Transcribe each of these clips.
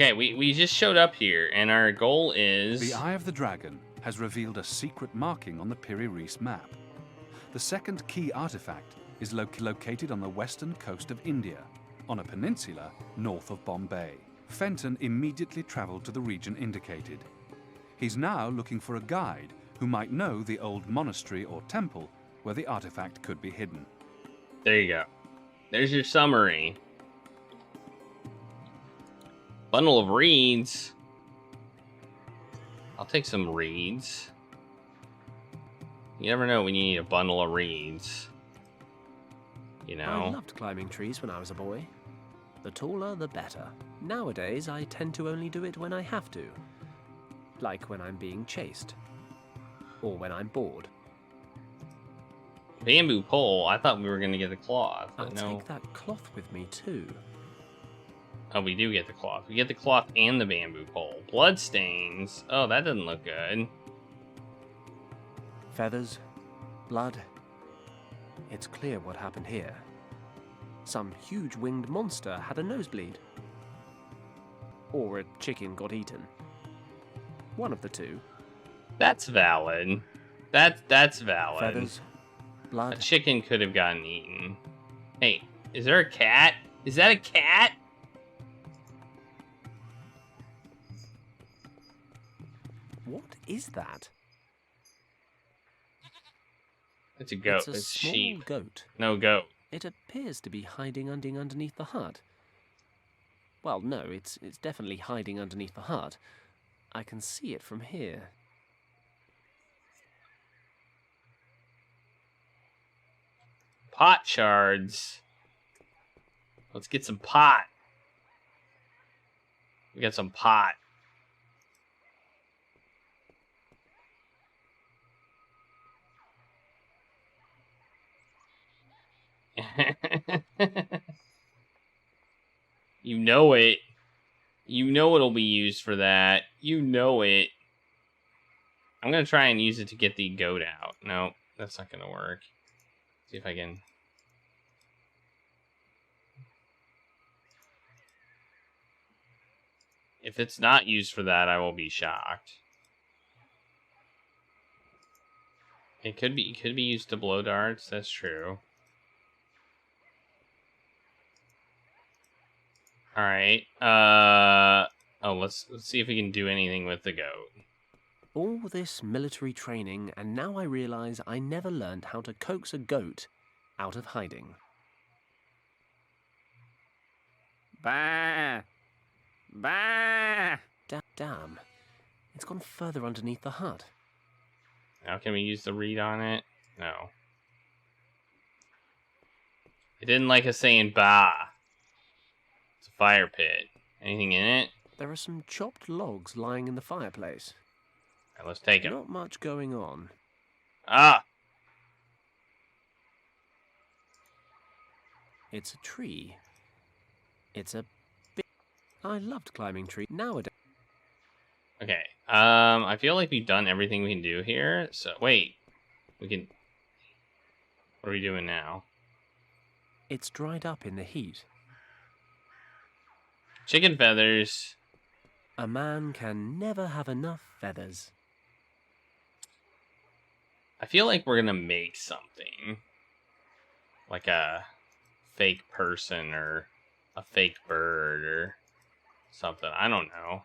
Okay, we just showed up here, and our goal is... The Eye of the Dragon has revealed a secret marking on the Piri Reis map. The second key artifact is located on the western coast of India, on a peninsula north of Bombay. Fenton immediately travelled to the region indicated. He's now looking for a guide who might know the old monastery or temple where the artifact could be hidden. There you go. There's your summary. Bundle of reeds. I'll take some reeds. You never know when you need a bundle of reeds. You know? I loved climbing trees when I was a boy. The taller, the better. Nowadays, I tend to only do it when I have to. Like when I'm being chased. Or when I'm bored. Bamboo pole? I thought we were going to get the cloth. I'll But no. take that cloth with me, too. Oh, we do get the cloth. We get the cloth and the bamboo pole. Bloodstains. Oh, that doesn't look good. Feathers. Blood. It's clear what happened here. Some huge winged monster had a nosebleed. Or a chicken got eaten. One of the two. That's valid. That's valid. Feathers. A Blood. chicken could have gotten eaten. Hey, is there a cat? Is that a cat? What is that? It's a goat. It's a It's small sheep. goat. No goat. It appears to be hiding underneath the hut. Well, no, it's definitely hiding underneath the hut. I can see it from here. Pot shards. Let's get some pot. We got some pot. You know it. You know it'll be used for that. You know it. I'm gonna try and use it to get the goat out. No, that's not gonna work. See if I can. If it's not used for that, I will be shocked. It could be used to blow darts. That's true. All right. Oh, let's see if we can do anything with the goat. All this military training, and now I realize I never learned how to coax a goat out of hiding. Bah! Bah! Damn. It's gone further underneath the hut. Now can we use the reed on it? No. It didn't like us saying bah. It's a fire pit. Anything in it? There are some chopped logs lying in the fireplace. All right, let's take them. Not much going on. Ah! It's a tree. It's a big... I loved climbing trees. Nowadays... Okay. I feel like we've done everything we can do here. So, wait. We can... What are we doing now? It's dried up in the heat. Chicken feathers. A man can never have enough feathers. I feel like we're gonna make something. Like a fake person or a fake bird or something. I don't know.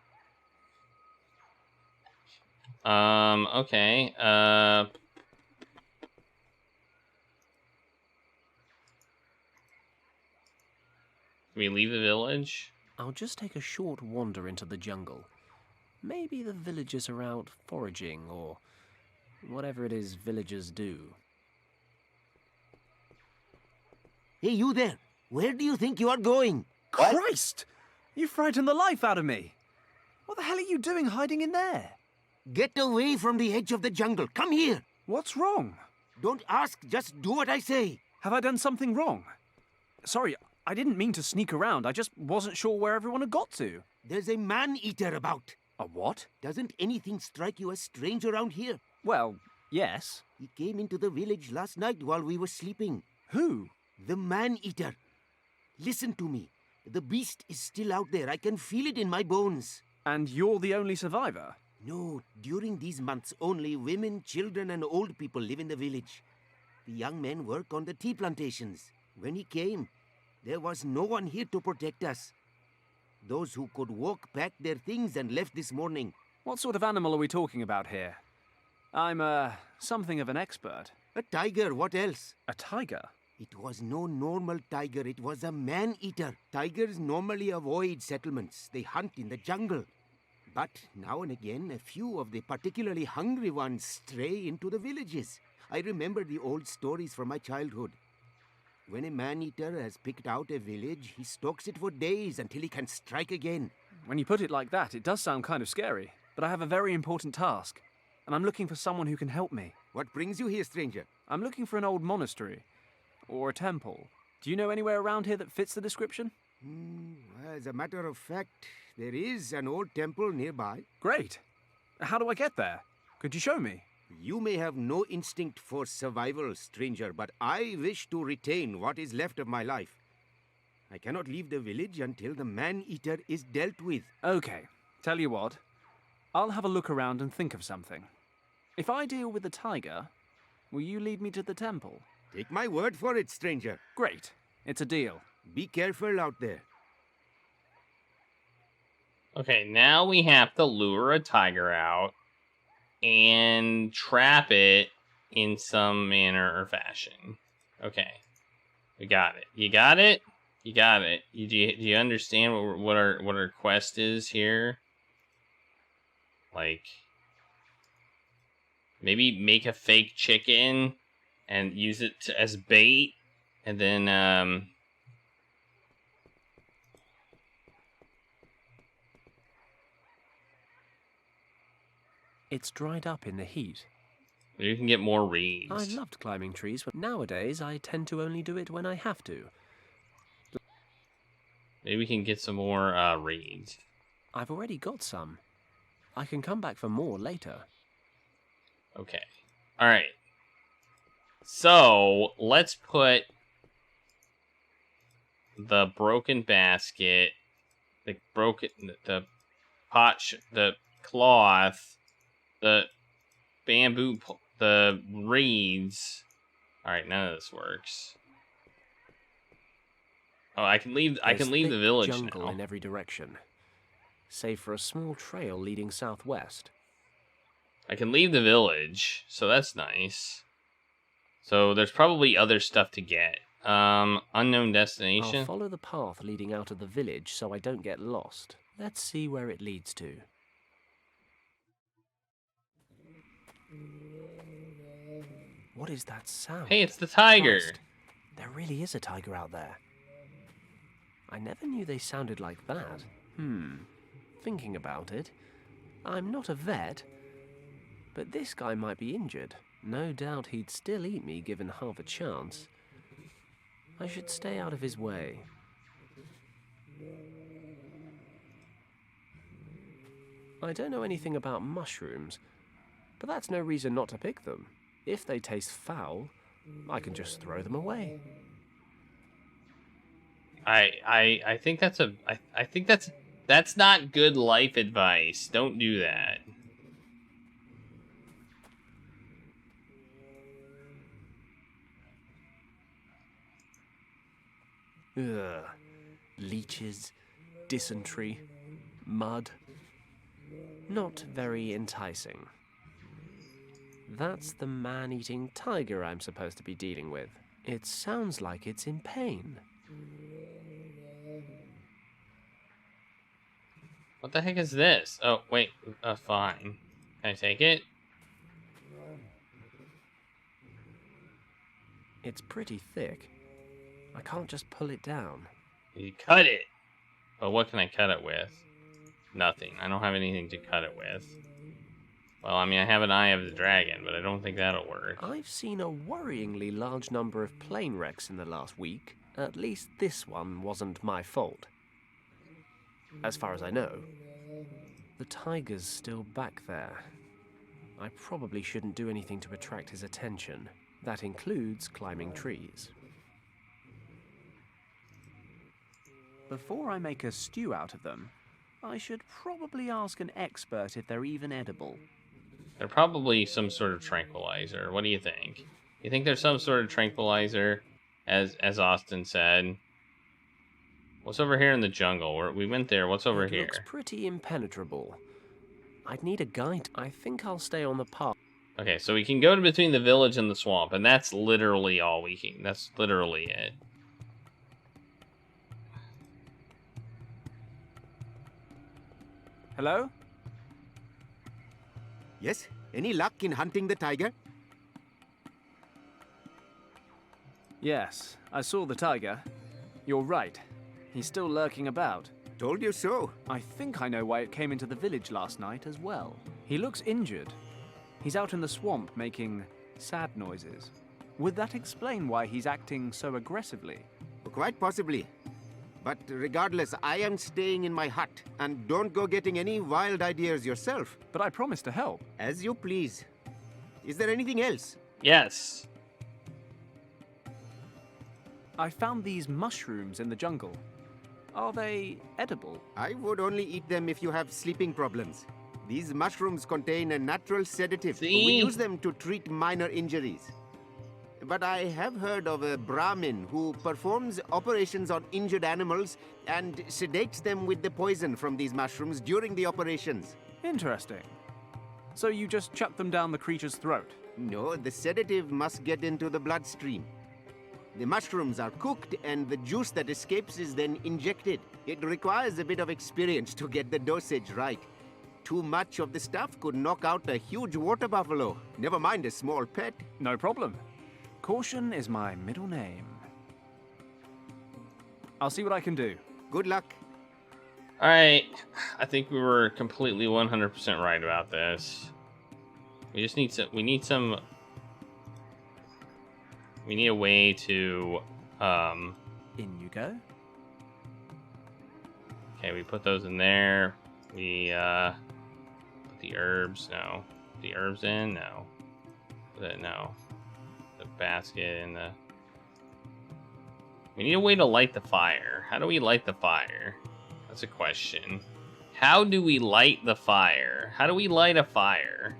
Okay. Can we leave the village? I'll just take a short wander into the jungle. Maybe the villagers are out foraging or whatever it is villagers do. Hey, you there! Where do you think you are going? Christ! You frightened the life out of me. What the hell are you doing hiding in there? Get away from the edge of the jungle. Come here. What's wrong? Don't ask, just do what I say. Have I done something wrong? Sorry, I didn't mean to sneak around. I just wasn't sure where everyone had got to. There's a man-eater about. A what? Doesn't anything strike you as strange around here? Well, yes. He came into the village last night while we were sleeping. Who? The man-eater. Listen to me. The beast is still out there. I can feel it in my bones. And you're the only survivor? No, during these months, only women, children, and old people live in the village. The young men work on the tea plantations. When he came, there was no one here to protect us. Those who could walk packed their things and left this morning. What sort of animal are we talking about here? I'm, something of an expert. A tiger, what else? A tiger? It was no normal tiger, it was a man-eater. Tigers normally avoid settlements. They hunt in the jungle. But now and again, a few of the particularly hungry ones stray into the villages. I remember the old stories from my childhood. When a man-eater has picked out a village, he stalks it for days until he can strike again. When you put it like that, it does sound kind of scary. But I have a very important task, and I'm looking for someone who can help me. What brings you here, stranger? I'm looking for an old monastery, or a temple. Do you know anywhere around here that fits the description? As a matter of fact, there is an old temple nearby. Great. How do I get there? Could you show me? You may have no instinct for survival, stranger, but I wish to retain what is left of my life. I cannot leave the village until the man-eater is dealt with. Okay, tell you what. I'll have a look around and think of something. If I deal with the tiger, will you lead me to the temple? Take my word for it, stranger. Great. It's a deal. Be careful out there. Okay, now we have to lure a tiger out and trap it in some manner or fashion. Okay, we got it. You got it? You got it. Do you understand what our quest is here? Like, maybe make a fake chicken and use it as bait, and then It's dried up in the heat. you can get more reeds. I loved climbing trees, but nowadays I tend to only do it when I have to. Maybe we can get some more reeds. I've already got some. I can come back for more later. Okay. All right. So let's put the broken basket, the pot, the cloth, the bamboo, the reeds. All right, none of this works. Oh, I can leave. I can leave the village jungle now. in every direction, save for a small trail leading southwest. I can leave the village, so that's nice. So there's probably other stuff to get. Unknown destination. I'll follow the path leading out of the village so I don't get lost. Let's see where it leads to. What is that sound? Hey, it's the tiger. Christ, there really is a tiger out there. I never knew they sounded like that. Thinking about it, I'm not a vet, but this guy might be injured. No doubt he'd still eat me given half a chance. I should stay out of his way. I don't know anything about mushrooms, but that's no reason not to pick them. If they taste foul, I can just throw them away. I think that's I think that's not good life advice. Don't do that. Ugh. Leeches, dysentery, mud. Not very enticing. That's the man-eating tiger I'm supposed to be dealing with. It sounds like it's in pain. What the heck is this? Oh, wait. Fine. Can I take it? It's pretty thick. I can't just pull it down. You cut it. But what can I cut it with? Nothing. I don't have anything to cut it with. Well, I mean, I have an eye of the dragon, but I don't think that'll work. I've seen a worryingly large number of plane wrecks in the last week. At least this one wasn't my fault. As far as I know. The tiger's still back there. I probably shouldn't do anything to attract his attention. That includes climbing trees. Before I make a stew out of them, I should probably ask an expert if they're even edible. They're probably some sort of tranquilizer. What do you think? You think there's some sort of tranquilizer, as Austin said? What's over here in the jungle? We went there. What's over here? It looks pretty impenetrable. I'd need a guide. I think I'll stay on the path. Okay, so we can go to between the village and the swamp, and that's literally all we can. That's literally it. Hello? Yes? Any luck in hunting the tiger? Yes, I saw the tiger. You're right. He's still lurking about. Told you so. I think I know why it came into the village last night as well. He looks injured. He's out in the swamp making sad noises. Would that explain why he's acting so aggressively? Quite possibly. But regardless, I am staying in my hut. And don't go getting any wild ideas yourself. But I promised to help. As you please. Is there anything else? Yes. I found these mushrooms in the jungle. Are they edible? I would only eat them if you have sleeping problems. These mushrooms contain a natural sedative. See? We use them to treat minor injuries. But I have heard of a Brahmin who performs operations on injured animals and sedates them with the poison from these mushrooms during the operations. Interesting. So you just chuck them down the creature's throat? No, the sedative must get into the bloodstream. The mushrooms are cooked and the juice that escapes is then injected. It requires a bit of experience to get the dosage right. Too much of the stuff could knock out a huge water buffalo, never mind a small pet. No problem. Caution is my middle name. I'll see what I can do. Good luck. All right. I think we were completely 100% right about this. We just need some. We need a way to. In you go. Okay, we put those in there. We put the herbs. No, the herbs in. No, no. The basket and the. We need a way to light the fire. How do we light the fire? That's a question. How do we light the fire? How do we light a fire?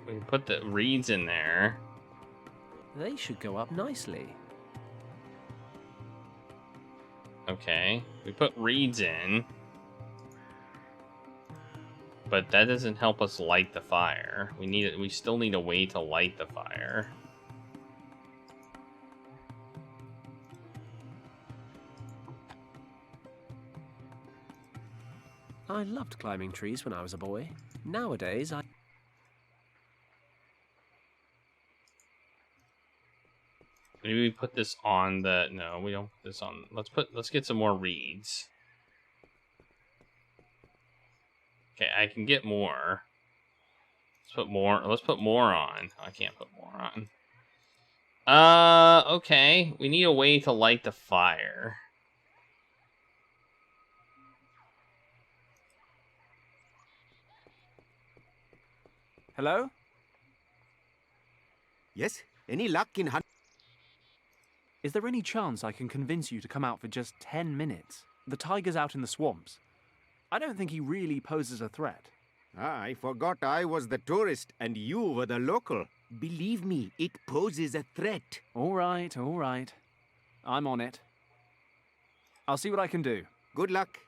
We can put the reeds in there. They should go up nicely. Okay, we put reeds in. But that doesn't help us light the fire. We still need a way to light the fire. I loved climbing trees when I was a boy. Nowadays, Maybe we put this on the... No, we don't put this on... Let's get some more reeds. Okay, I can get more. Let's put more on. I can't put more on. Okay. We need a way to light the fire. Hello? Yes? Any luck in hunting? Is there any chance I can convince you to come out for just 10 minutes? The tiger's out in the swamps. I don't think he really poses a threat. I forgot I was the tourist and you were the local. Believe me, it poses a threat. All right, all right. I'm on it. I'll see what I can do. Good luck.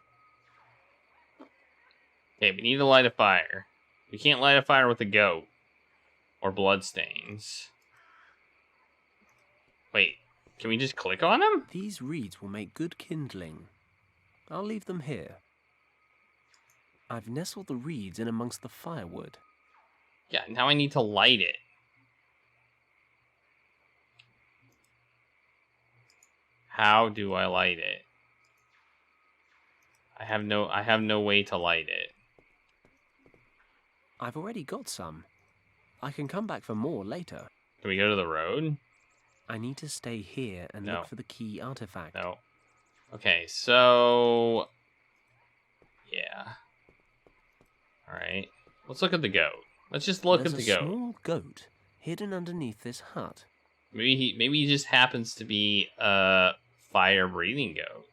Okay, we need to light a fire. We can't light a fire with a goat. Or bloodstains. Wait, can we just click on them? These reeds will make good kindling. I'll leave them here. I've nestled the reeds in amongst the firewood. Yeah, now I need to light it. How do I light it? I have no way to light it. I've already got some. I can come back for more later. Can we go to the road? I need to stay here and No. look for the key artifact. No. Okay, so... Yeah. Alright. Let's look at the goat. Let's just look There's at the a goat. small goat hidden underneath this hut. Maybe he just happens to be a fire-breathing goat.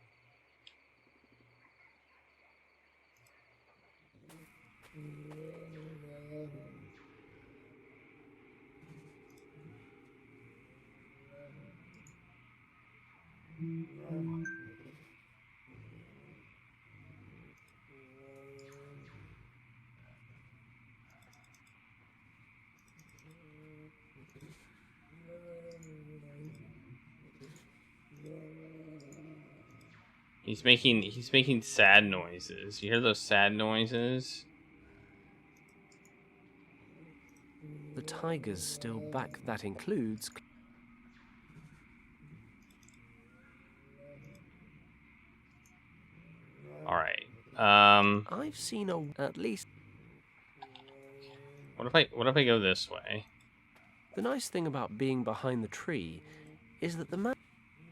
He's making sad noises. You hear those sad noises? The tiger's still back. That includes... All right. I've seen at least... What if I go this way? The nice thing about being behind the tree is that the man...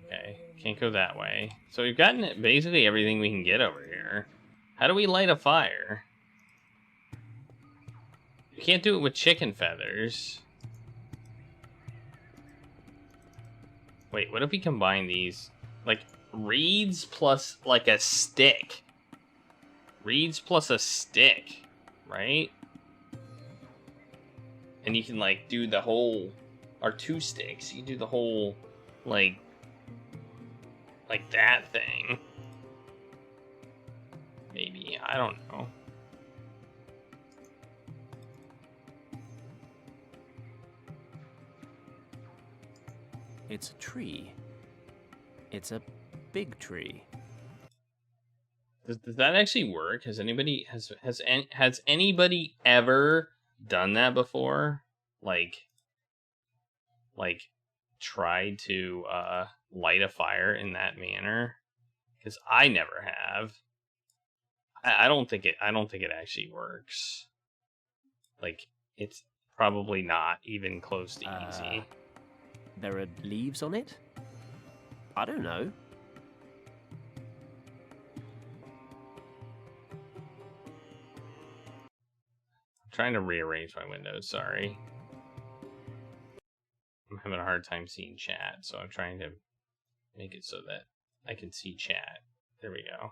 Okay, can't go that way. So we've gotten basically everything we can get over here. How do we light a fire? You can't do it with chicken feathers. Wait, what if we combine these? Like, reeds plus, like, a stick. Reeds plus a stick, right? And you can, like, do the whole... Or 2 sticks. You can do the whole, like that thing. Maybe. I don't know. It's a tree. It's a big tree. Does that actually work? Has anybody has anybody ever done that before? Like tried to light a fire in that manner? Because I never have. I don't think it actually works. Like, it's probably not even close to easy. There are leaves on it? I don't know. I'm trying to rearrange my windows, sorry. I'm having a hard time seeing chat, so I'm trying to make it so that I can see chat. There we go.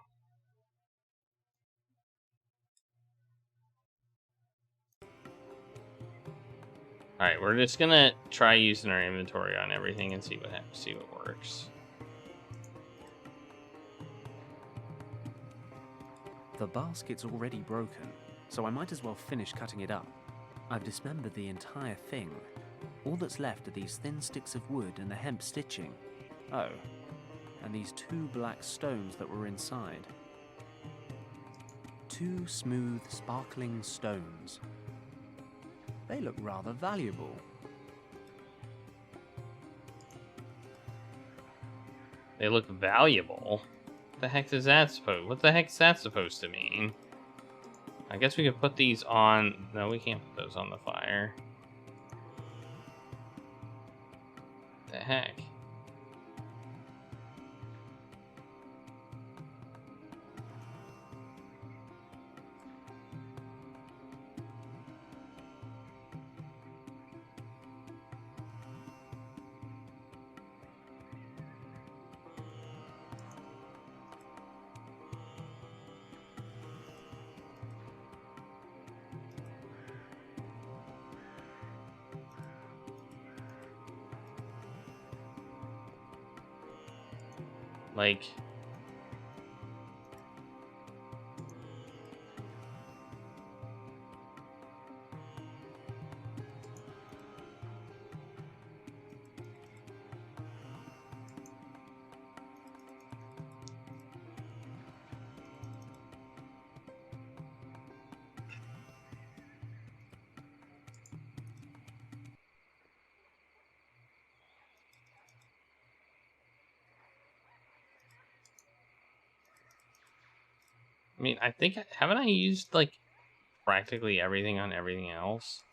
Alright, we're just gonna try using our inventory on everything and see what works. The basket's already broken, so I might as well finish cutting it up. I've dismembered the entire thing. All that's left are these thin sticks of wood and the hemp stitching. Oh, and these 2 black stones that were inside. 2 smooth, sparkling stones. They look rather valuable. They look valuable? What the heck is that supposed to mean? I guess we could put these on... No, we can't put those on the fire. What the heck? Like... I mean, I think, haven't I used, like, practically everything on everything else?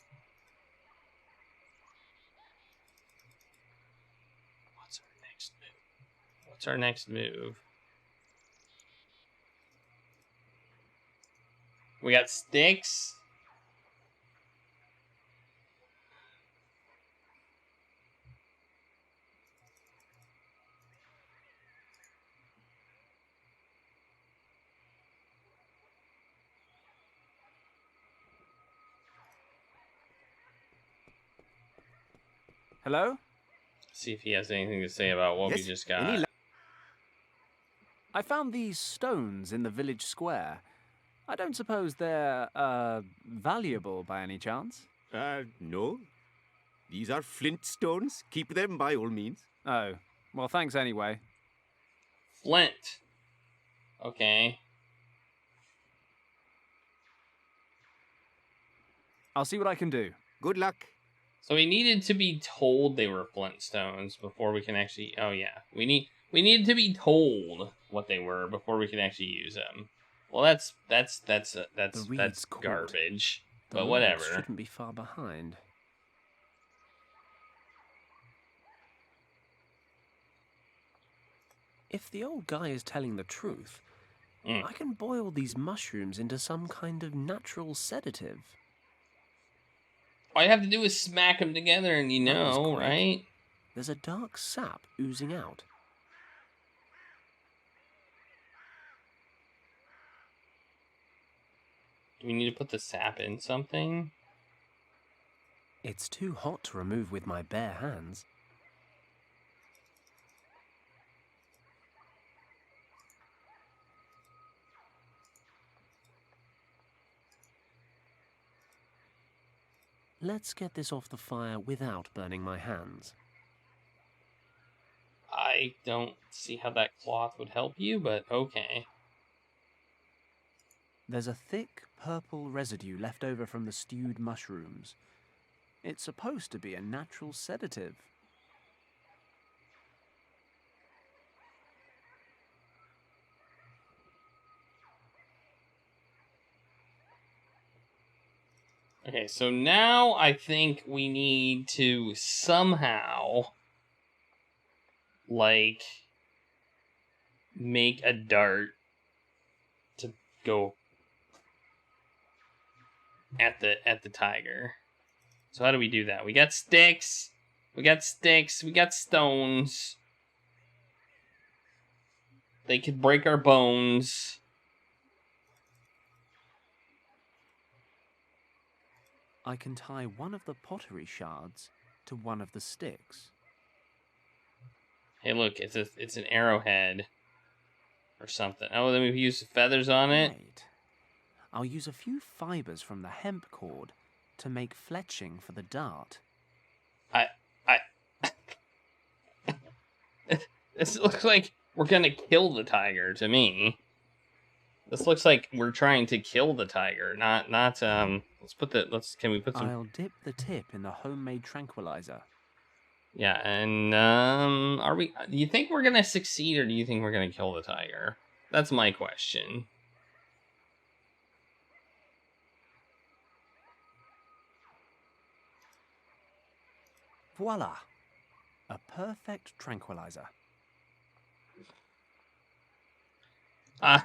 What's our next move? What's our next move? We got sticks. Hello? See if he has anything to say about what we Yes, just any got. I found these stones in the village square. I don't suppose they're, valuable by any chance? No. These are flint stones. Keep them by all means. Oh, well, thanks anyway. Flint. Okay. I'll see what I can do. Good luck. So we needed to be told they were flint stones before we can actually. Oh yeah, we needed to be told what they were before we can actually use them. Well, that's reed's caught. garbage. The But logs whatever. shouldn't be far behind. If the old guy is telling the truth, I can boil these mushrooms into some kind of natural sedative. All you have to do is smack them together, and you That was know, quick. right? There's a dark sap oozing out. Do we need to put the sap in something? It's too hot to remove with my bare hands. Let's get this off the fire without burning my hands. I don't see how that cloth would help you, but okay. There's a thick purple residue left over from the stewed mushrooms. It's supposed to be a natural sedative. Okay, so now I think we need to somehow, like, make a dart to go at the tiger. So how do we do that? We got sticks, we got stones. They could break our bones. I can tie one of the pottery shards to one of the sticks. Hey, look, it's an arrowhead or something. Oh, then we've used feathers on it. Right. I'll use a few fibers from the hemp cord to make fletching for the dart. This looks like we're gonna kill the tiger to me. This looks like we're trying to kill the tiger, not can we put some I'll dip the tip in the homemade tranquilizer. Yeah, and do you think we're gonna succeed or do you think we're gonna kill the tiger? That's my question. Voila! A perfect tranquilizer. I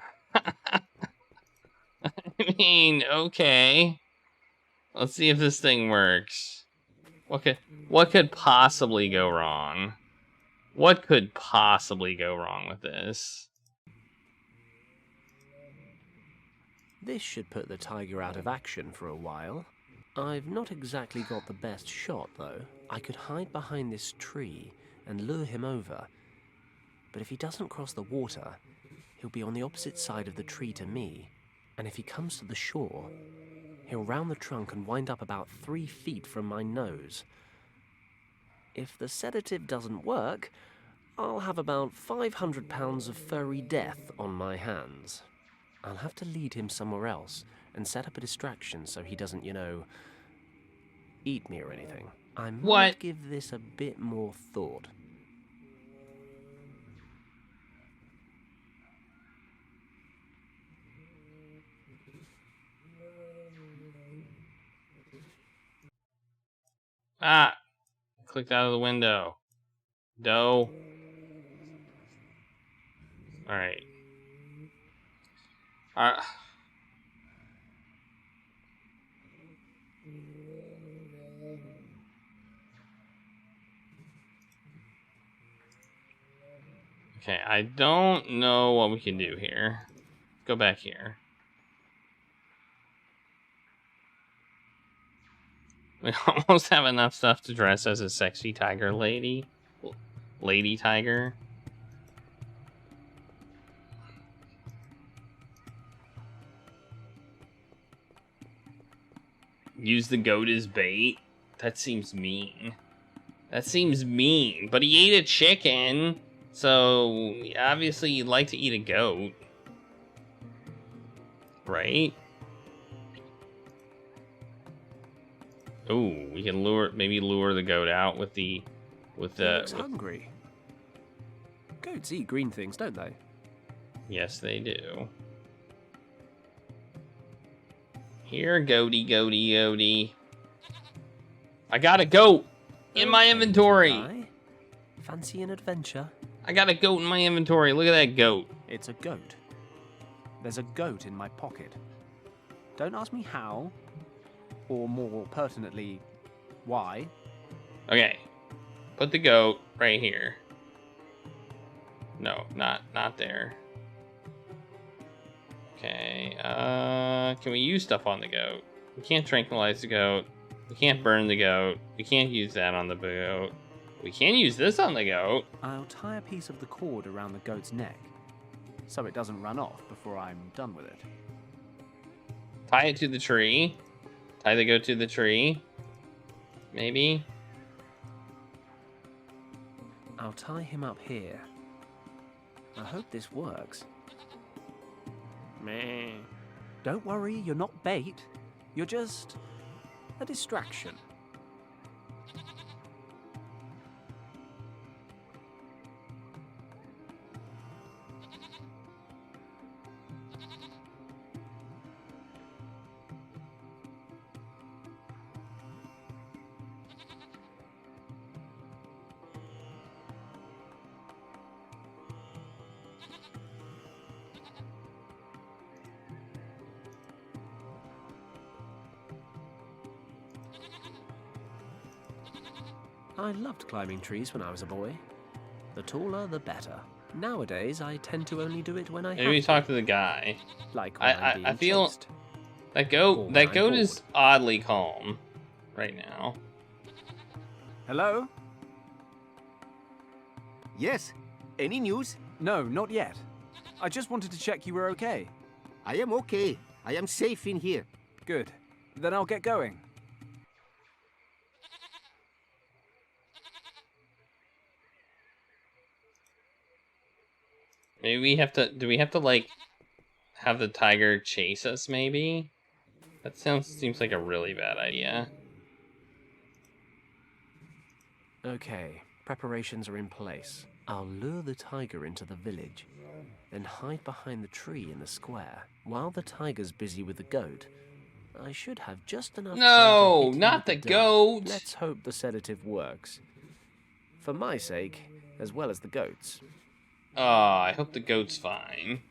mean, okay. Let's see if this thing works. What could possibly go wrong? What could possibly go wrong with this? This should put the tiger out of action for a while. I've not exactly got the best shot, though. I could hide behind this tree and lure him over. But if he doesn't cross the water, he'll be on the opposite side of the tree to me. And if he comes to the shore, he'll round the trunk and wind up about 3 feet from my nose. If the sedative doesn't work, I'll have about 500 pounds of furry death on my hands. I'll have to lead him somewhere else and set up a distraction so he doesn't, eat me or anything. I might give this a bit more thought. Ah! Clicked out of the window. Doe. Alright. Okay, I don't know what we can do here. Go back here. We almost have enough stuff to dress as a sexy tiger lady. Lady tiger. Use the goat as bait? That seems mean. That seems mean. But he ate a chicken, so obviously you'd like to eat a goat. Right? Ooh, we can maybe lure the goat out with the... He looks hungry. Goats eat green things, don't they? Yes, they do. Here, goaty, goaty, goaty. I got a goat in my inventory. Guy. Fancy an adventure? I got a goat in my inventory. Look at that goat. It's a goat. There's a goat in my pocket. Don't ask me how, or more pertinently, why. Okay, put the goat right here. No, not there. Okay, can we use stuff on the goat? We can't tranquilize the goat. We can't burn the goat. We can't use that on the goat. We can use this on the goat. I'll tie a piece of the cord around the goat's neck, so it doesn't run off before I'm done with it. Tie it to the tree. Tie the goat to the tree. Maybe. I'll tie him up here. I hope this works. Meh. Don't worry, you're not bait. You're just a distraction. I loved climbing trees when I was a boy. The taller, the better. Nowadays, I tend to only do it when I Maybe have we to. talk to the guy. Like when I'm being I feel chased. that Or goat. when That I'm goat is bored. oddly calm right now. Hello? Yes. Any news? No, not yet. I just wanted to check you were okay. I am okay. I am safe in here. Good. Then I'll get going. Maybe we have to. Do we have to like have the tiger chase us? Maybe. That seems like a really bad idea. Okay, preparations are in place. I'll lure the tiger into the village, then hide behind the tree in the square. While the tiger's busy with the goat, I should have just enough time No, to hit him not with the dart. goat. Let's hope the sedative works. For my sake, as well as the goat's. Oh, I hope the goat's fine.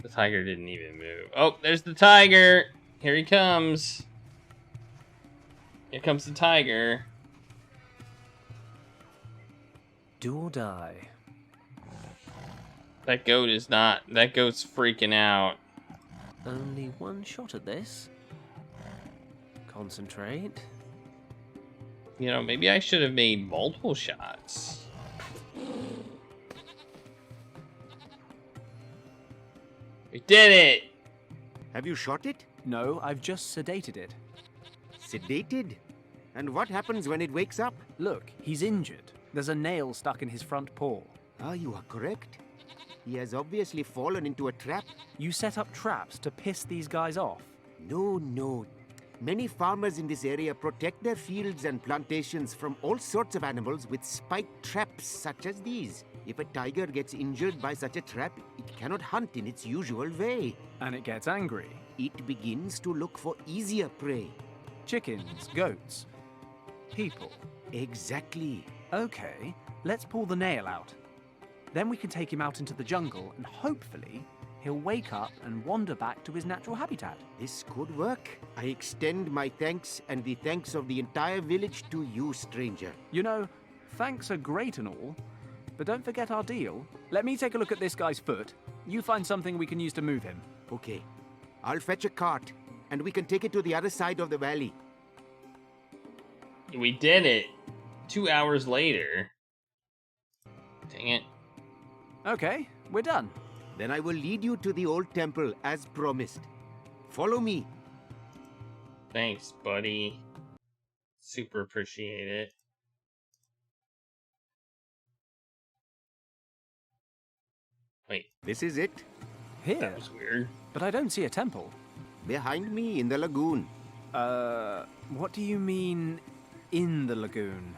The tiger didn't even move. Oh, there's the tiger. Here he comes. Here comes the tiger. Do or die. That goat is not. That goat's freaking out. Only one shot at this. Concentrate. You know, maybe I should have made multiple shots. We did it! Have you shot it? No, I've just sedated it. Sedated? And what happens when it wakes up? Look, he's injured. There's a nail stuck in his front paw. Ah, you are correct. He has obviously fallen into a trap. You set up traps to piss these guys off. No. Many farmers in this area protect their fields and plantations from all sorts of animals with spiked traps such as these. If a tiger gets injured by such a trap, it cannot hunt in its usual way. And it gets angry. It begins to look for easier prey. Chickens, goats, people. Exactly. Okay, let's pull the nail out. Then we can take him out into the jungle and hopefully he'll wake up and wander back to his natural habitat. This could work. I extend my thanks and the thanks of the entire village to you, stranger. You know, thanks are great and all, but don't forget our deal. Let me take a look at this guy's foot. You find something we can use to move him. Okay. I'll fetch a cart, and we can take it to the other side of the valley. We did it. 2 hours later. Dang it. Okay, we're done. Then I will lead you to the old temple as promised. Follow me. Thanks, buddy. Super appreciate it. Wait, This is it. Here, that was weird. but I don't see a temple. Behind me in the lagoon. What do you mean, in the lagoon?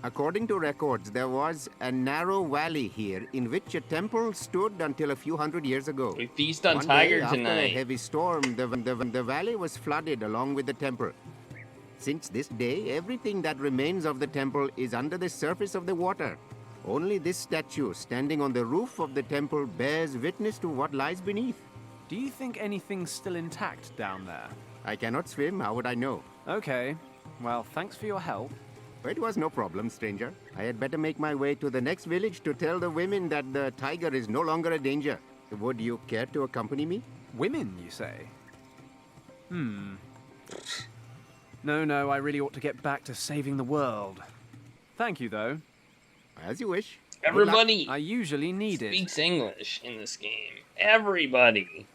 According to records, there was a narrow valley here in which a temple stood until a few hundred years ago. We feast on One tiger day, after a tonight. heavy storm, the valley was flooded along with the temple. Since this day, everything that remains of the temple is under the surface of the water. Only this statue standing on the roof of the temple bears witness to what lies beneath. Do you think anything's still intact down there? I cannot swim, how would I know? Okay, well, thanks for your help. It was no problem, stranger. I had better make my way to the next village to tell the women that the tiger is no longer a danger. Would you care to accompany me? Women, you say? No, I really ought to get back to saving the world. Thank you, though. As you wish. Everybody I usually need it. speaks English in this game. Everybody.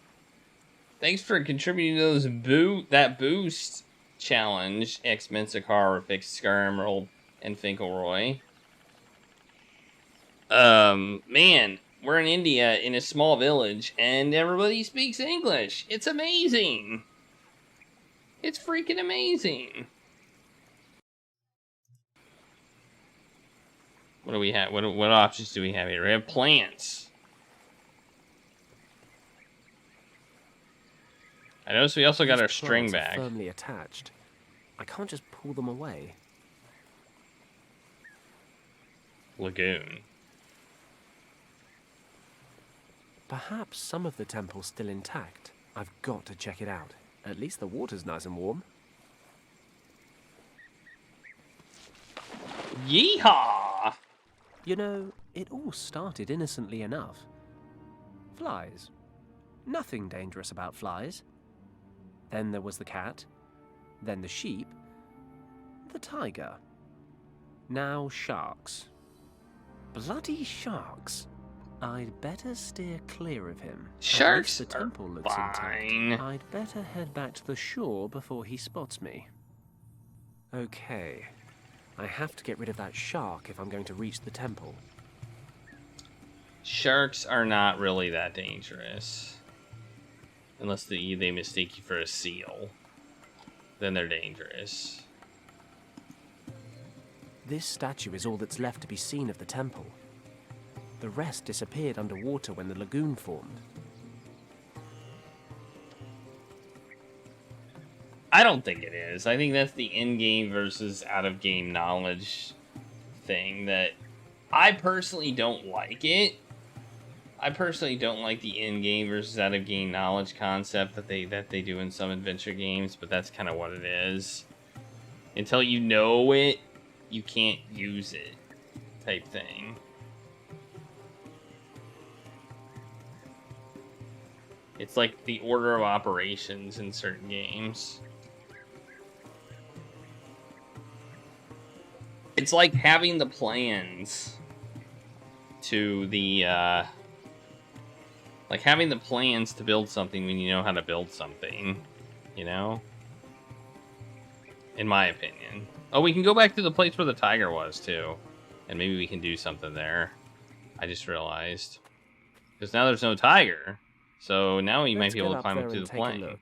Thanks for contributing to those that boost challenge. X Mensakar, Fix Scaremerald, and Finkelroy. Man, we're in India in a small village, and everybody speaks English. It's amazing. It's freaking amazing. What do we have? What options do we have here? We have plants. I noticed we also got our These string plants are back. firmly attached. I can't just pull them away. Lagoon. Perhaps some of the temple's still intact. I've got to check it out. At least the water's nice and warm. Yeehaw! You know, it all started innocently enough. Flies. Nothing dangerous about flies. Then there was the cat. Then the sheep. The tiger. Now sharks. Bloody sharks. I'd better steer clear of him. Sharks At least the are temple looks fine. intact. I'd better head back to the shore before he spots me. Okay. I have to get rid of that shark if I'm going to reach the temple. Sharks are not really that dangerous. Unless they mistake you for a seal. Then they're dangerous. This statue is all that's left to be seen of the temple. The rest disappeared underwater when the lagoon formed. I don't think it is. I think that's the in-game versus out-of-game knowledge thing that I personally don't like it. I personally don't like the in-game versus out-of-game knowledge concept that they do in some adventure games, but that's kind of what it is. Until you know it, you can't use it, type thing. It's like the order of operations in certain games. It's like having the plans to the, like having the plans to build something when you know how to build something, you know? In my opinion. Oh, we can go back to the place where the tiger was, too. And maybe we can do something there. I just realized. Because now there's no tiger. So now we might be able to climb up to the plane.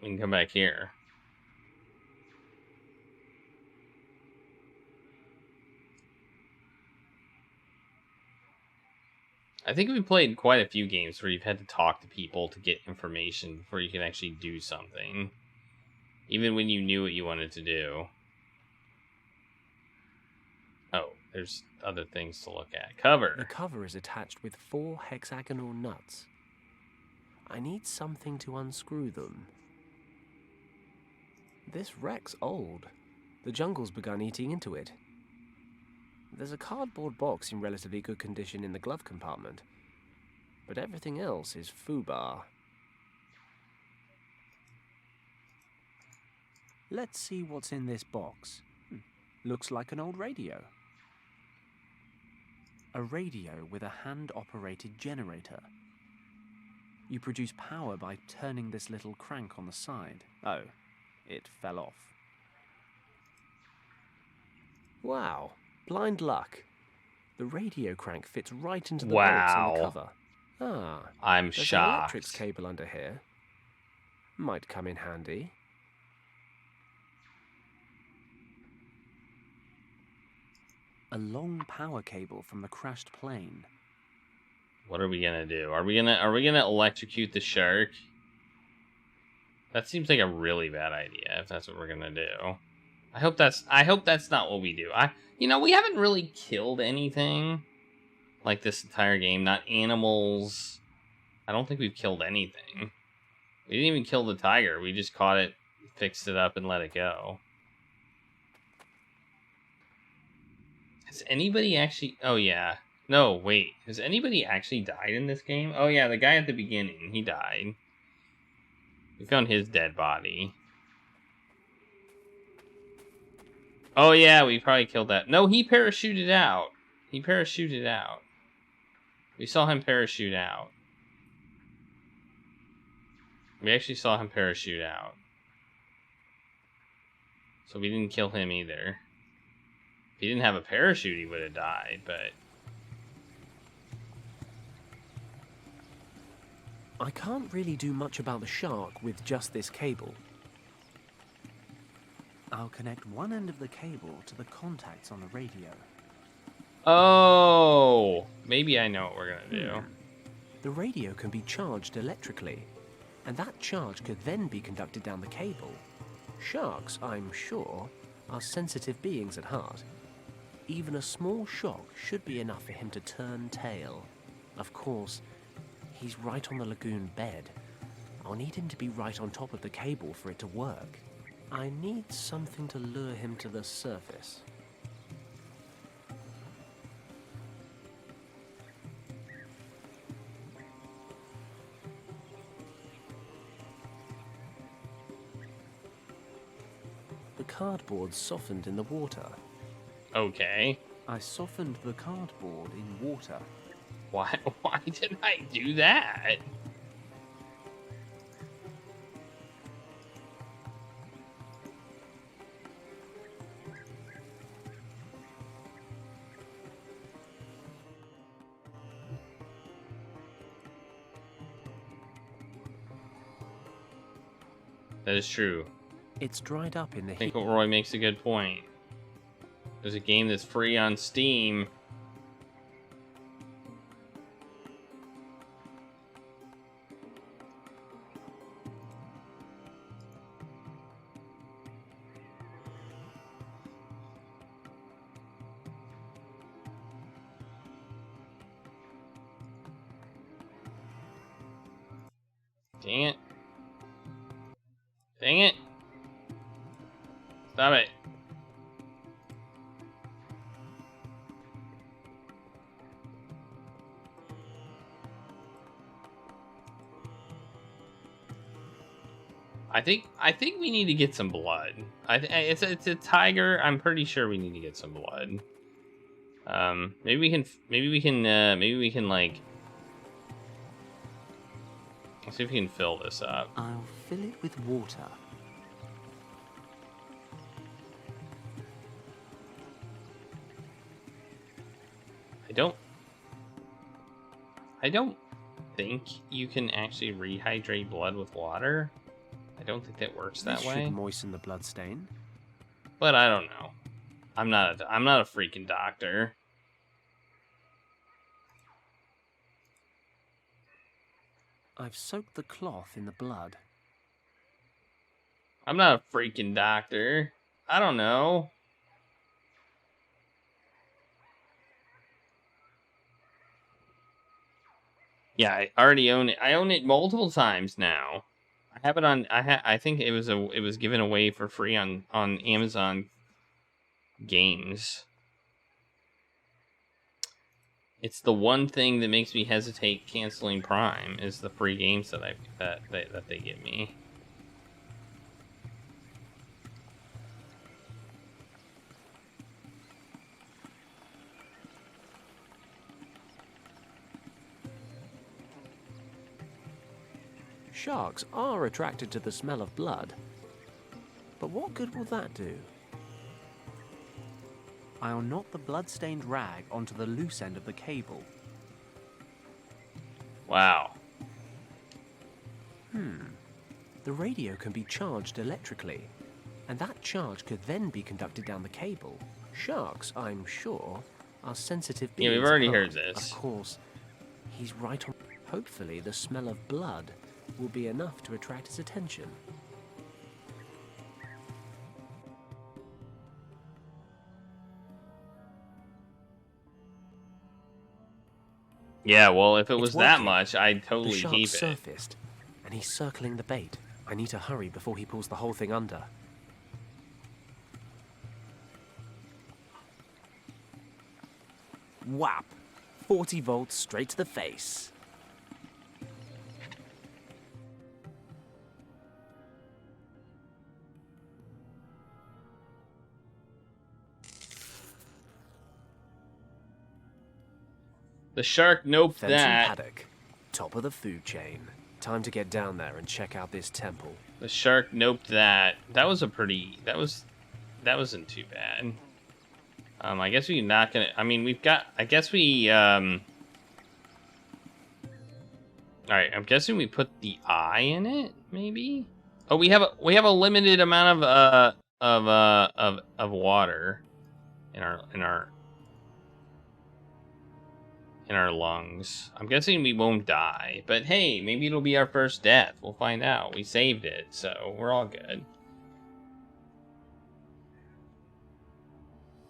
We can come back here. I think we played quite a few games where you've had to talk to people to get information before you can actually do something. Even when you knew what you wanted to do. Oh, there's other things to look at. Cover. The cover is attached with 4 hexagonal nuts. I need something to unscrew them. This wreck's old. The jungle's begun eating into it. There's a cardboard box in relatively good condition in the glove compartment, but everything else is foobar. Let's see what's in this box. Looks like an old radio. A radio with a hand-operated generator. You produce power by turning this little crank on the side. Oh, it fell off. Wow, blind luck. The radio crank fits right into the bolts on the cover. Ah, I'm there's an shocked. electrics cable under here. Might come in handy. A long power cable from the crashed plane. What are we gonna do? Are we gonna electrocute the shark? That seems like a really bad idea if that's what we're gonna do. I hope that's not what we do. We haven't really killed anything like this entire game. Not animals. I don't think we've killed anything. We didn't even kill the tiger. We just caught it, fixed it up, and let it go. Has anybody actually... Oh, yeah. No, wait. Has anybody actually died in this game? Oh, yeah, the guy at the beginning. He died. We found his dead body. Oh, yeah, we probably killed that. No, he parachuted out. He parachuted out. We saw him parachute out. We actually saw him parachute out. So we didn't kill him either. If he didn't have a parachute, he would have died, but... I can't really do much about the shark with just this cable. I'll connect one end of the cable to the contacts on the radio. Oh! Maybe I know what we're gonna do. The radio can be charged electrically, and that charge could then be conducted down the cable. Sharks, I'm sure, are sensitive beings at heart. Even a small shock should be enough for him to turn tail. Of course, he's right on the lagoon bed. I'll need him to be right on top of the cable for it to work. I need something to lure him to the surface. The cardboard softened in the water. Okay. I softened the cardboard in water. Why did I do that? That is true. It's dried up in the I think heat. Roy makes a good point. There's a game that's free on Steam. Dang it. Dang it. Stop it. I think we need to get some blood. It's a tiger. I'm pretty sure we need to get some blood. Maybe we can like, let's see if we can fill this up. I'll fill it with water. I don't think you can actually rehydrate blood with water. I don't think that works that This way. should moisten the blood stain. But I don't know. I'm not a freaking doctor. I've soaked the cloth in the blood. I'm not a freaking doctor. I don't know. Yeah, I already own it. I own it multiple times now. I have it on. I think it was given away for free on Amazon Games. It's the one thing that makes me hesitate canceling Prime is the free games that that they give me. Sharks are attracted to the smell of blood. But what good will that do? I'll knot the blood-stained rag onto the loose end of the cable. Wow. The radio can be charged electrically, and that charge could then be conducted down the cable. Sharks, I'm sure, are sensitive beings. Yeah, we've already at heard heart. this. Of course, he's right on. Hopefully, the smell of blood will be enough to attract his attention. Yeah, well, if it It's was that working. much, I'd The totally shark keep it. surfaced, and he's circling the bait. I need to hurry before he pulls the whole thing under. Whap! 40 volts straight to the face. The shark noped Fenton that. Paddock, top of the food chain. Time to get down there and check out this temple. The shark noped that. That was a pretty. That wasn't too bad. I guess we're not gonna. I mean, we've got. I guess we. All right. I'm guessing we put the eye in it. Maybe. Oh, we have a limited amount of water in our lungs. I'm guessing we won't die, but hey, maybe it'll be our first death. We'll find out. We saved it, so we're all good.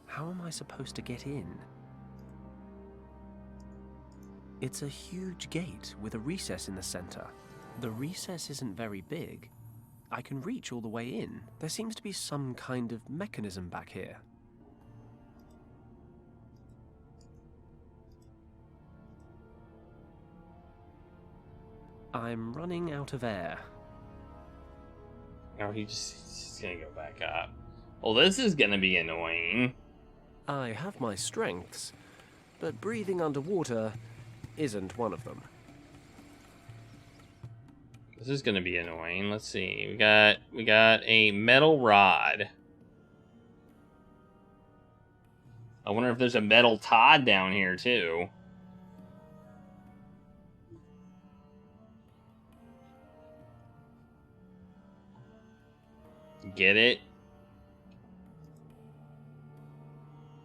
How am I supposed to get in? It's a huge gate with a recess in the center. The recess isn't very big. I can reach all the way in. There seems to be some kind of mechanism back here. I'm running out of air. Oh, he's gonna go back up. Well, this is gonna be annoying. I have my strengths, but breathing underwater isn't one of them. This is gonna be annoying. Let's see. We got a metal rod. I wonder if there's a metal Todd down here too. Get it?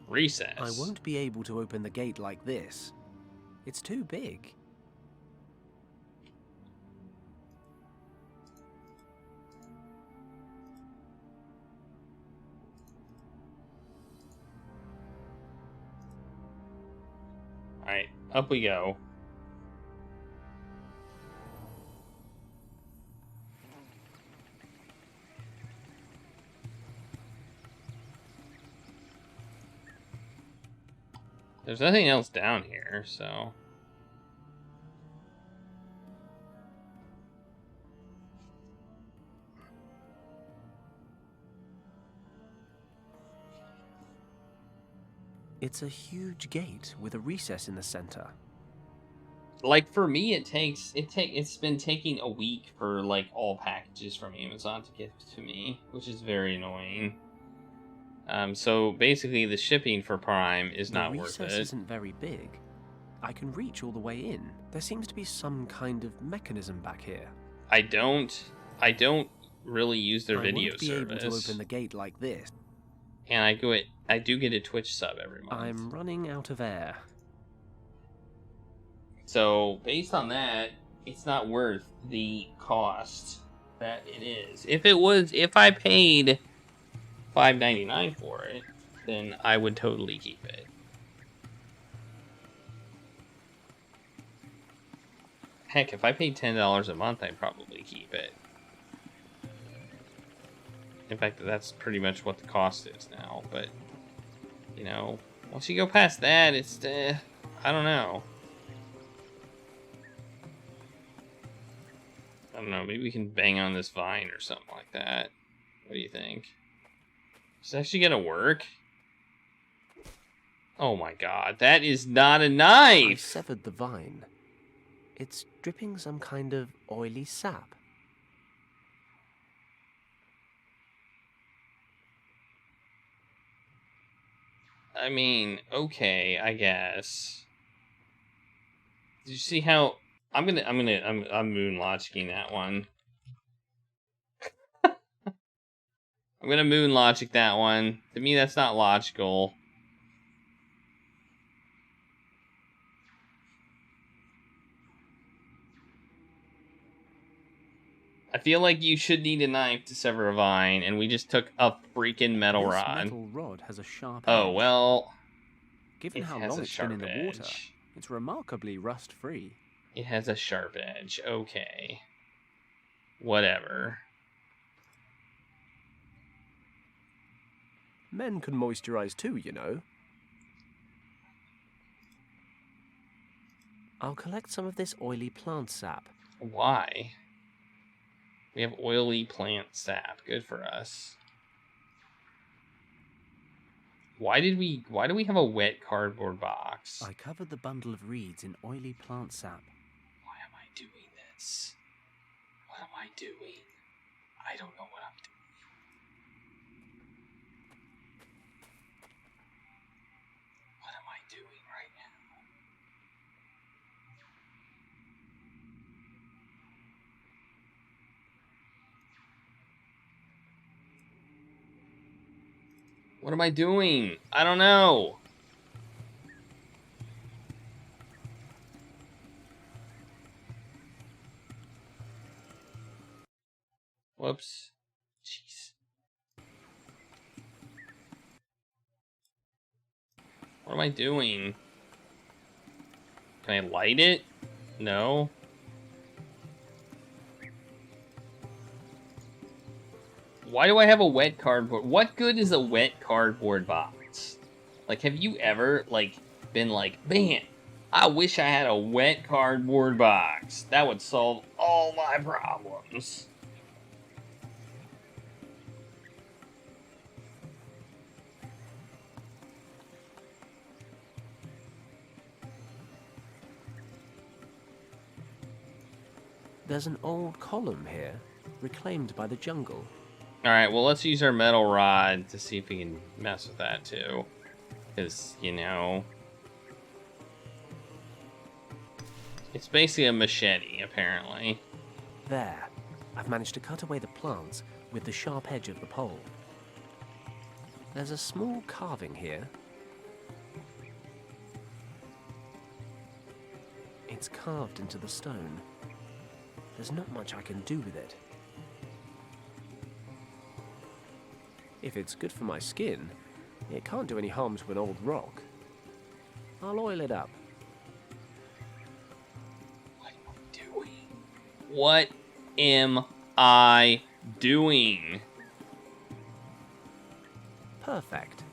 Recess. I won't be able to open the gate like this. It's too big. Alright, up we go. There's nothing else down here, so... It's a huge gate with a recess in the center. Like, for me, it's been taking a week for, like, all packages from Amazon to get to me, which is very annoying. So basically the shipping for Prime is not worth it. The recess isn't very big. I can reach all the way in. There seems to be some kind of mechanism back here. I don't really use their video I won't be service. able to open the gate like this. And I do get a Twitch sub every month. I'm running out of air. So based on that, it's not worth the cost that it is. If I paid $5.99 for it, then I would totally keep it. Heck, if I paid $10 a month, I'd probably keep it. In fact, that's pretty much what the cost is now. But, you know, once you go past that, it's I don't know. I don't know. Maybe we can bang on this vine or something like that. What do you think? Is this actually gonna work? Oh my god, that is not a I knife! severed the vine. It's dripping some kind of oily sap. I mean, okay, I guess. Did you see how I'm moon logicking that one. I'm gonna moon logic that one. To me, that's not logical. I feel like you should need a knife to sever a vine, and we just took a freaking metal This rod. metal rod has a sharp Oh, edge. well. Given It how has long a it's been in sharp the water, edge. it's remarkably rust-free. It has a sharp edge. Okay. Whatever. Men can moisturize too, you know. I'll collect some of this oily plant sap. Why? We have oily plant sap. Good for us. Why do we have a wet cardboard box? I covered the bundle of reeds in oily plant sap. Why am I doing this? What am I doing? I don't know what I'm doing. What am I doing right now? What am I doing? I don't know. Whoops. Jeez. What am I doing? Can I light it? No. Why do I have a wet cardboard? What good is a wet cardboard box? Like, have you ever, like, been like, man, I wish I had a wet cardboard box. That would solve all my problems. There's an old column here, reclaimed by the jungle. Alright, well, let's use our metal rod to see if we can mess with that, too. Because, you know... It's basically a machete, apparently. There, I've managed to cut away the plants with the sharp edge of the pole. There's a small carving here. It's carved into the stone. There's not much I can do with it. If it's good for my skin, it can't do any harm to an old rock. I'll oil it up. What am I doing? Perfect.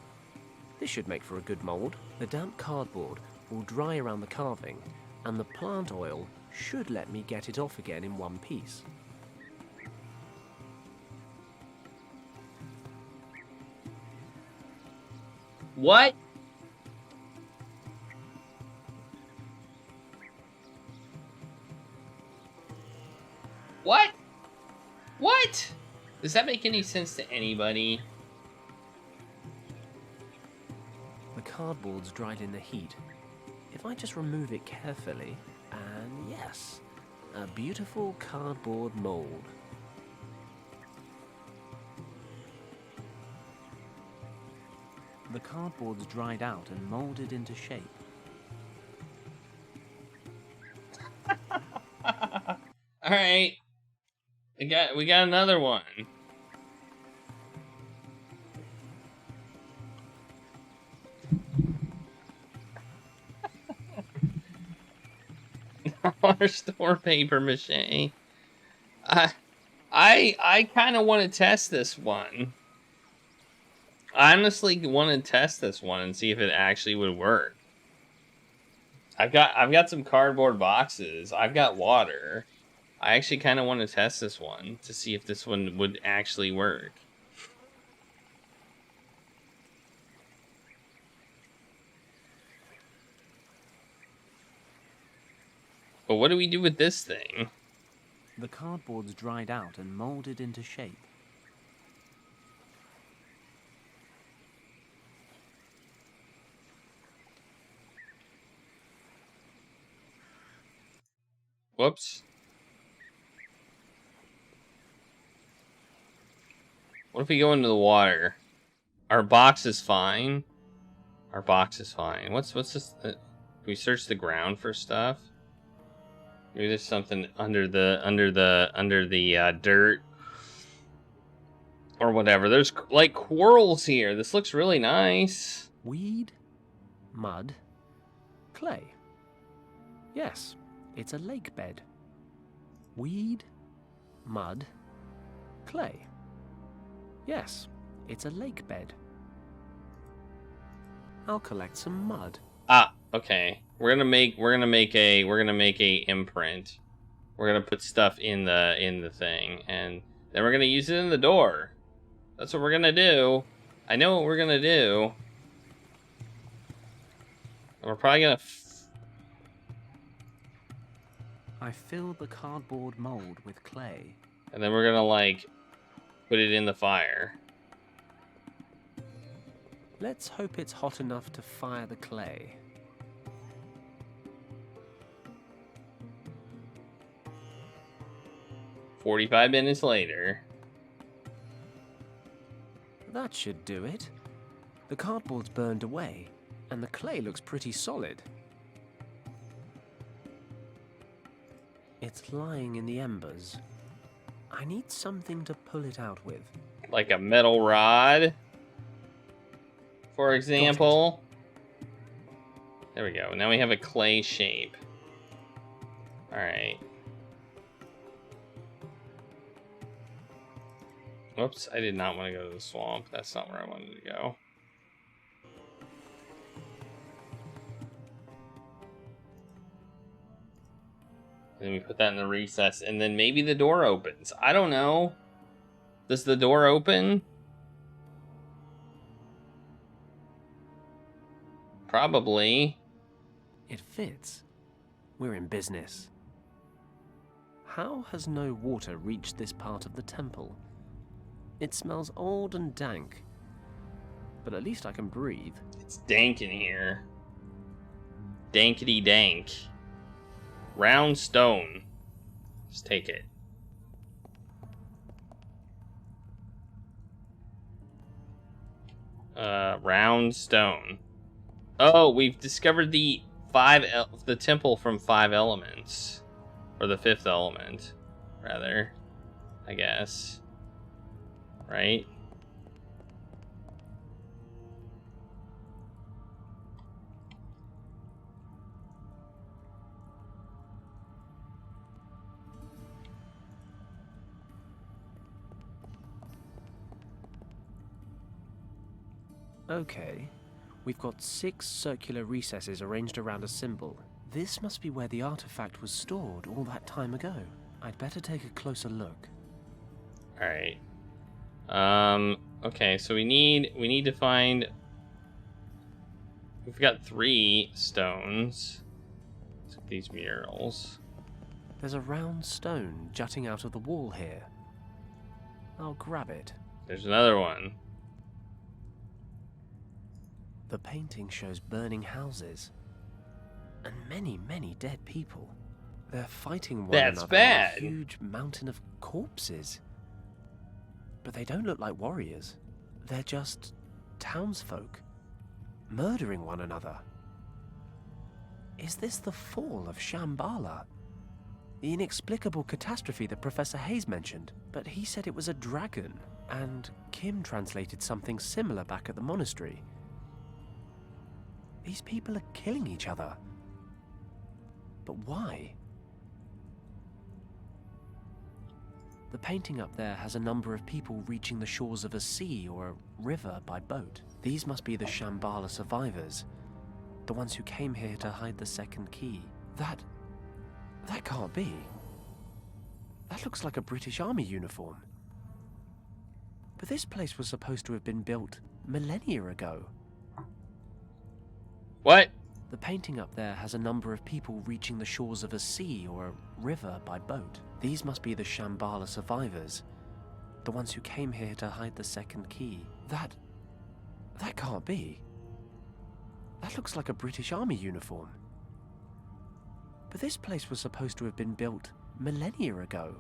This should make for a good mold. The damp cardboard will dry around the carving, and the plant oil should let me get it off again in one piece. What? What? What? Does that make any sense to anybody? The cardboard's dried in the heat. If I just remove it carefully, and yes, a beautiful cardboard mold. The cardboard's dried out and molded into shape. All right, we got another one. Our store paper mache. I kind of want to test this one. I honestly want to test this one and see if it actually would work. I've got some cardboard boxes. I've got water. I actually kind of want to test this one to see if this one would actually work. But what do we do with this thing? The cardboard's dried out and molded into shape. Whoops. What if we go into the water? Our box is fine. Our box is fine. What's this? Can we search the ground for stuff? Maybe there's something under the dirt or whatever. There's like corals here. This looks really nice. Weed, mud, clay. Yes, it's a lake bed. Weed, mud, clay. Yes, it's a lake bed. I'll collect some mud. Ah, okay. We're gonna make a imprint. We're gonna put stuff in the thing, and then we're gonna use it in the door. That's what we're gonna do. I know what we're gonna do. And we're probably gonna. I filled the cardboard mold with clay. And then we're gonna like put it in the fire. Let's hope it's hot enough to fire the clay. "45 minutes later." That should do it. The cardboard's burned away, and the clay looks pretty solid. It's lying in the embers. I need something to pull it out with. Like a metal rod, for example. There we go. Now we have a clay shape. Alright. Whoops, I did not want to go to the swamp. That's not where I wanted to go. And then we put that in the recess, and then maybe the door opens. I don't know. Does the door open? Probably. It fits. We're in business. How has no water reached this part of the temple? It smells old and dank, but at least I can breathe. It's dank in here. Dankety dank. Round stone. Just take it. Round stone. Oh, we've discovered the temple from 5 elements, or the 5th element, rather. I guess. Right? Okay. We've got 6 circular recesses arranged around a symbol. This must be where the artifact was stored all that time ago. I'd better take a closer look. Alright. Okay, so we need to find... We've got 3 stones. These murals. There's a round stone jutting out of the wall here. I'll grab it. There's another one. The painting shows burning houses. And many, many dead people. They're fighting one That's another bad. on a huge mountain of corpses. But they don't look like warriors. They're just townsfolk, murdering one another. Is this the fall of Shambhala? The inexplicable catastrophe that Professor Hayes mentioned? But he said it was a dragon, and Kim translated something similar back at the monastery. These people are killing each other. But why? The painting up there has a number of people reaching the shores of a sea or a river by boat. These must be the Shambhala survivors. The The ones who came here to hide the second key. That can't be. That looks like a British Army uniform. But this place was supposed to have been built millennia ago. What? The painting up there has a number of people reaching the shores of a sea or a river by boat. These must be the Shambhala survivors. The ones who came here to hide the second key. That can't be. That looks like a British Army uniform. But this place was supposed to have been built millennia ago.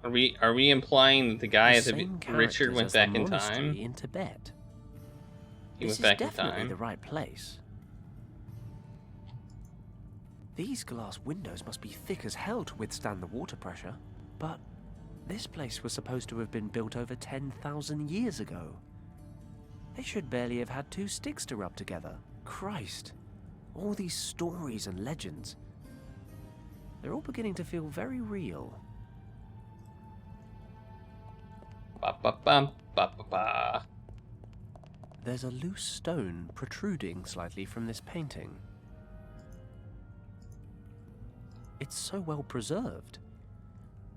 Are we implying that the guy at the same Richard characters went as the back in monastery time? in Tibet. He This went back is in definitely time. the right place. These glass windows must be thick as hell to withstand the water pressure. But this place was supposed to have been built over 10,000 years ago. They should barely have had two sticks to rub together. Christ. All these stories and legends. They're all beginning to feel very real. Ba ba bum, ba ba ba. There's a loose stone protruding slightly from this painting. It's so well preserved.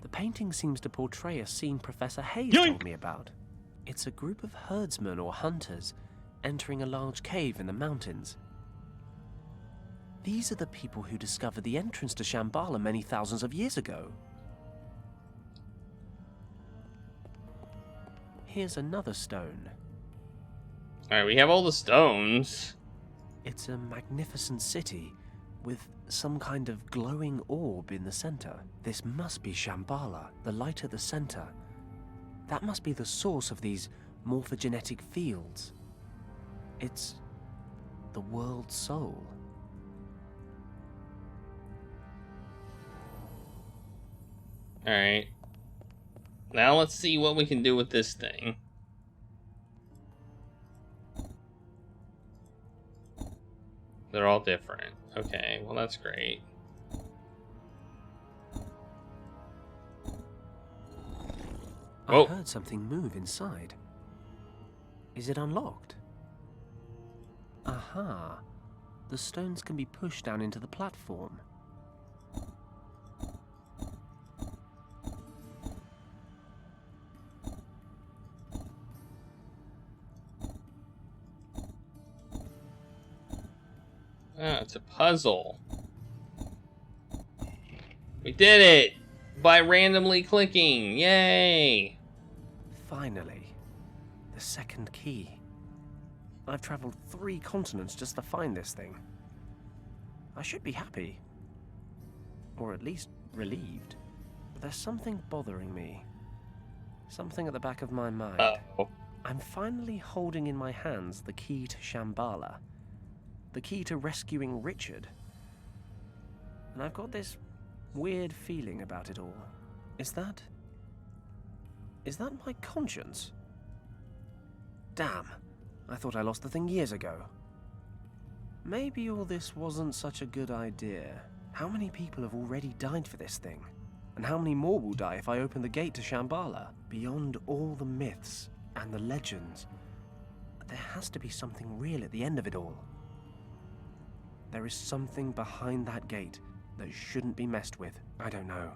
The painting seems to portray a scene Professor Hayes told me about. It's a group of herdsmen or hunters entering a large cave in the mountains. These are the people who discovered the entrance to Shambhala many thousands of years ago. Here's another stone. Alright, we have all the stones. It's a magnificent city with some kind of glowing orb in the center. This must be Shambhala, the light at the center. That must be the source of these morphogenetic fields. It's the world's soul. Alright. Now let's see what we can do with this thing. They're all different. Okay, well that's great. I heard something move inside. Is it unlocked? Aha. The stones can be pushed down into the platform. Ah, it's a puzzle. We did it! By randomly clicking! Yay! Finally. The second key. I've traveled 3 continents just to find this thing. I should be happy. Or at least relieved. But there's something bothering me. Something at the back of my mind. Uh-oh. I'm finally holding in my hands the key to Shambhala. The key to rescuing Richard. And I've got this weird feeling about it all. Is that my conscience? Damn, I thought I lost the thing years ago. Maybe all this wasn't such a good idea. How many people have already died for this thing? And how many more will die if I open the gate to Shambhala? Beyond all the myths and the legends, there has to be something real at the end of it all. There is something behind that gate that shouldn't be messed with. I don't know.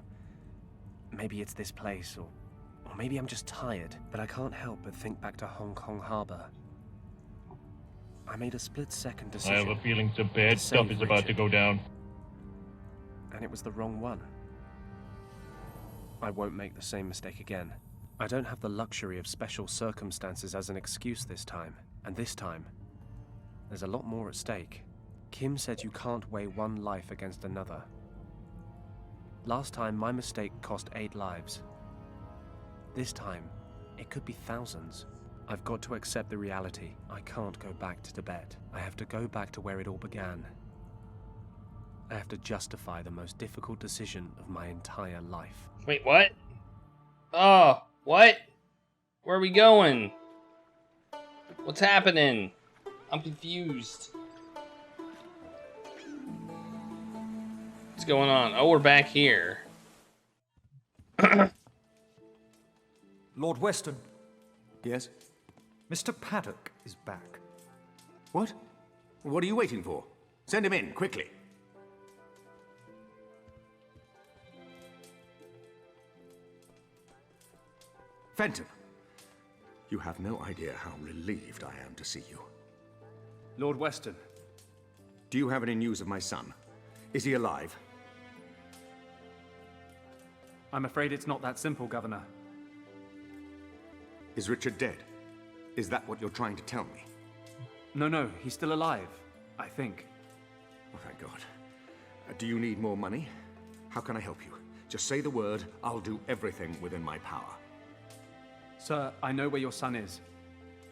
Maybe it's this place, or maybe I'm just tired, but I can't help but think back to Hong Kong Harbor. I made a split-second decision. I have a feeling some bad stuff is about to go down. And it was the wrong one. I won't make the same mistake again. I don't have the luxury of special circumstances as an excuse this time. And this time, there's a lot more at stake. Kim said you can't weigh one life against another. Last time, my mistake cost 8 lives. This time, it could be thousands. I've got to accept the reality. I can't go back to Tibet. I have to go back to where it all began. I have to justify the most difficult decision of my entire life. Wait, what? Oh, what? Where are we going? What's happening? I'm confused. What's going on? Oh, we're back here. Lord Weston, Yes? Mr. Paddock is back. What? What are you waiting for? Send him in, quickly. Fenton, you have no idea how relieved I am to see you. Lord Weston. Do you have any news of my son? Is he alive? I'm afraid it's not that simple, Governor. Is Richard dead? Is that what you're trying to tell me? No, he's still alive, I think. Oh, thank God. Do you need more money? How can I help you? Just say the word, I'll do everything within my power. Sir, I know where your son is.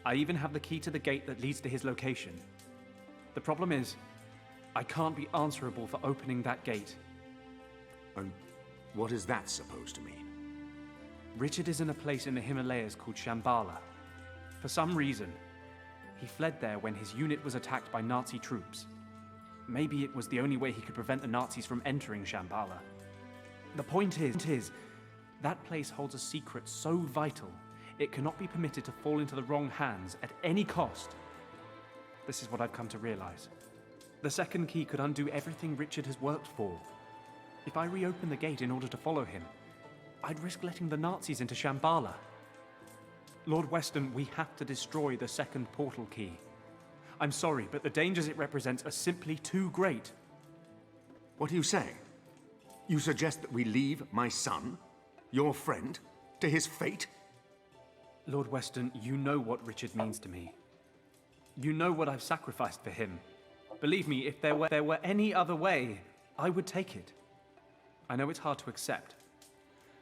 I even have the key to the gate that leads to his location. The problem is, I can't be answerable for opening that gate. And what is that supposed to mean? Richard is in a place in the Himalayas called Shambhala. For some reason, he fled there when his unit was attacked by Nazi troops. Maybe it was the only way he could prevent the Nazis from entering Shambhala. The point is, that place holds a secret so vital, it cannot be permitted to fall into the wrong hands at any cost. This is what I've come to realize. The second key could undo everything Richard has worked for. If I reopen the gate in order to follow him, I'd risk letting the Nazis into Shambhala. Lord Weston, we have to destroy the second portal key. I'm sorry, but the dangers it represents are simply too great. What are you saying? You suggest that we leave my son, your friend, to his fate? Lord Weston, you know what Richard means to me. You know what I've sacrificed for him. Believe me, if there were any other way, I would take it. I know it's hard to accept,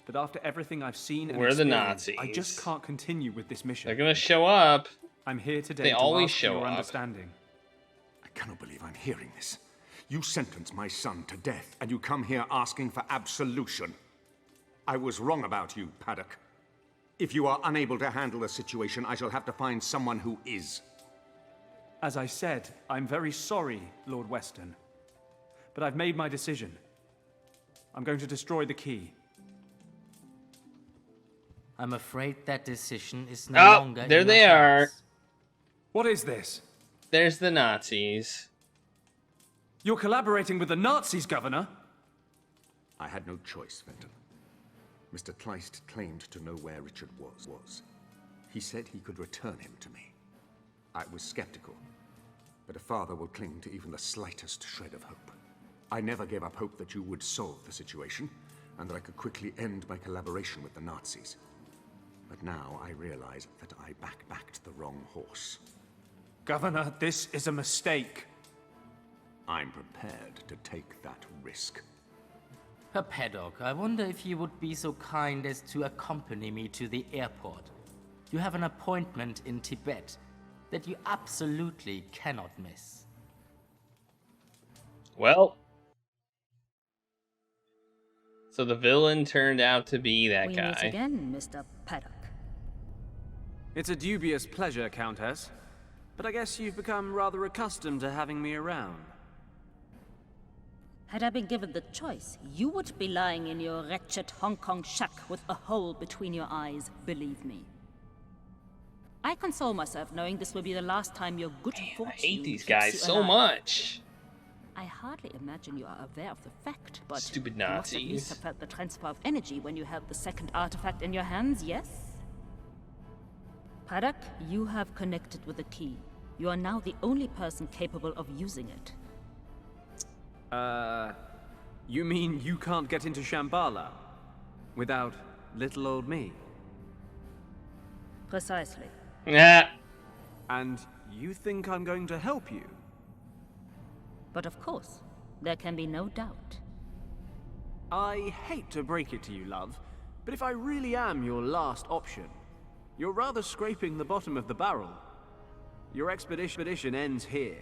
but after everything I've seen and We're the experienced, Nazis. I just can't continue with this mission. They're gonna show up. I'm here today They to always ask for show your up. understanding. I cannot believe I'm hearing this. You sentence my son to death, and you come here asking for absolution. I was wrong about you, Paddock. If you are unable to handle the situation, I shall have to find someone who is. As I said, I'm very sorry, Lord Weston. But I've made my decision. I'm going to destroy the key. I'm afraid that decision is no longer there in they your are. hands. What is this? There's the Nazis. You're collaborating with the Nazis, Governor? I had no choice, Fenton. Mr. Kleist claimed to know where Richard was. He said he could return him to me. I was skeptical, but a father will cling to even the slightest shred of hope. I never gave up hope that you would solve the situation, and that I could quickly end my collaboration with the Nazis. But now I realize that I backed the wrong horse. Governor, this is a mistake. I'm prepared to take that risk. Herr Paddock, I wonder if you would be so kind as to accompany me to the airport. You have an appointment in Tibet that you absolutely cannot miss. Well, so the villain turned out to be that We guy. meet again, Mr. Paddock. It's a dubious pleasure, Countess. But I guess you've become rather accustomed to having me around. Had I been given the choice, you would be lying in your wretched Hong Kong shack with a hole between your eyes, believe me. I console myself knowing this will be the last time your good fortune I hate these keeps guys you so alive. much. I hardly imagine you are aware of the fact, but Stupid you must at Nazis. least have felt the transfer of energy when you held the second artifact in your hands, yes? Paddock, you have connected with the key. You are now the only person capable of using it. You mean you can't get into Shambhala without little old me? Precisely. Nah. And you think I'm going to help you? But of course, there can be no doubt. I hate to break it to you, love, but if I really am your last option, you're rather scraping the bottom of the barrel. Your expedition ends here.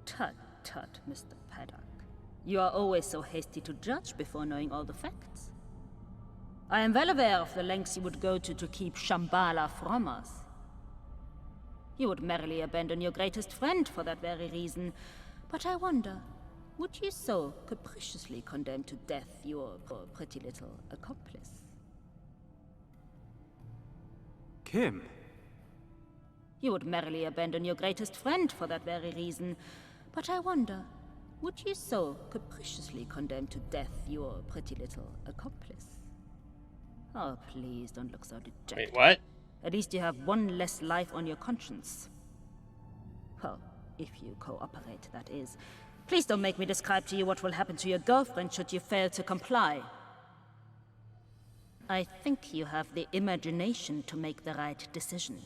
Tut, tut, Mr. Paddock. You are always so hasty to judge before knowing all the facts. I am well aware of the lengths you would go to keep Shambhala from us. You would merrily abandon your greatest friend for that very reason. But I wonder, would you so capriciously condemn to death your poor pretty little accomplice? Kim. You would merrily abandon your greatest friend for that very reason. But I wonder, would you so capriciously condemn to death your pretty little accomplice? Oh, please don't look so dejected. Wait, what? At least you have one less life on your conscience. Well, if you cooperate, that is. Please don't make me describe to you what will happen to your girlfriend should you fail to comply. I think you have the imagination to make the right decision.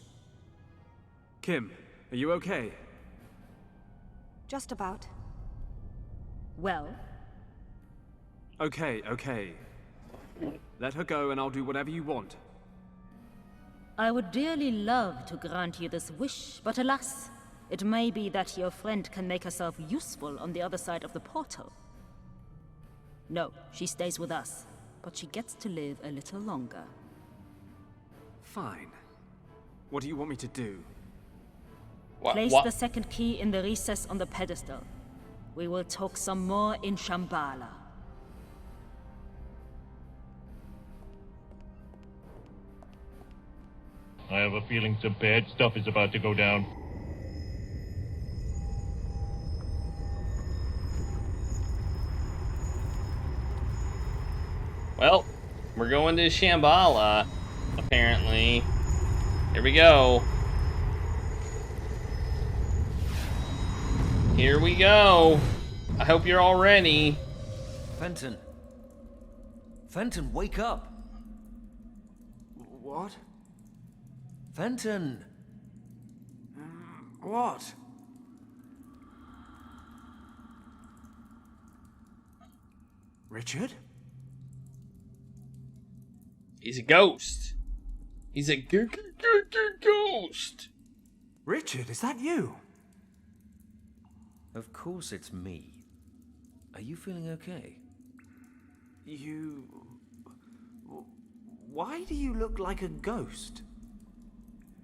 Kim, are you okay? Just about. Well? Okay. Let her go and I'll do whatever you want. I would dearly love to grant you this wish, but alas, it may be that your friend can make herself useful on the other side of the portal. No, she stays with us, but she gets to live a little longer. Fine. What do you want me to do? Place the second key in the recess on the pedestal. We will talk some more in Shambhala. I have a feeling some bad stuff is about to go down. Well, we're going to Shambhala, apparently. Here we go. Here we go. I hope you're all ready. Fenton. Fenton, wake up. What? Fenton. What? Richard? He's a ghost. He's a ghost. Richard, is that you? Of course it's me. Are you feeling okay? You... Why do you look like a ghost?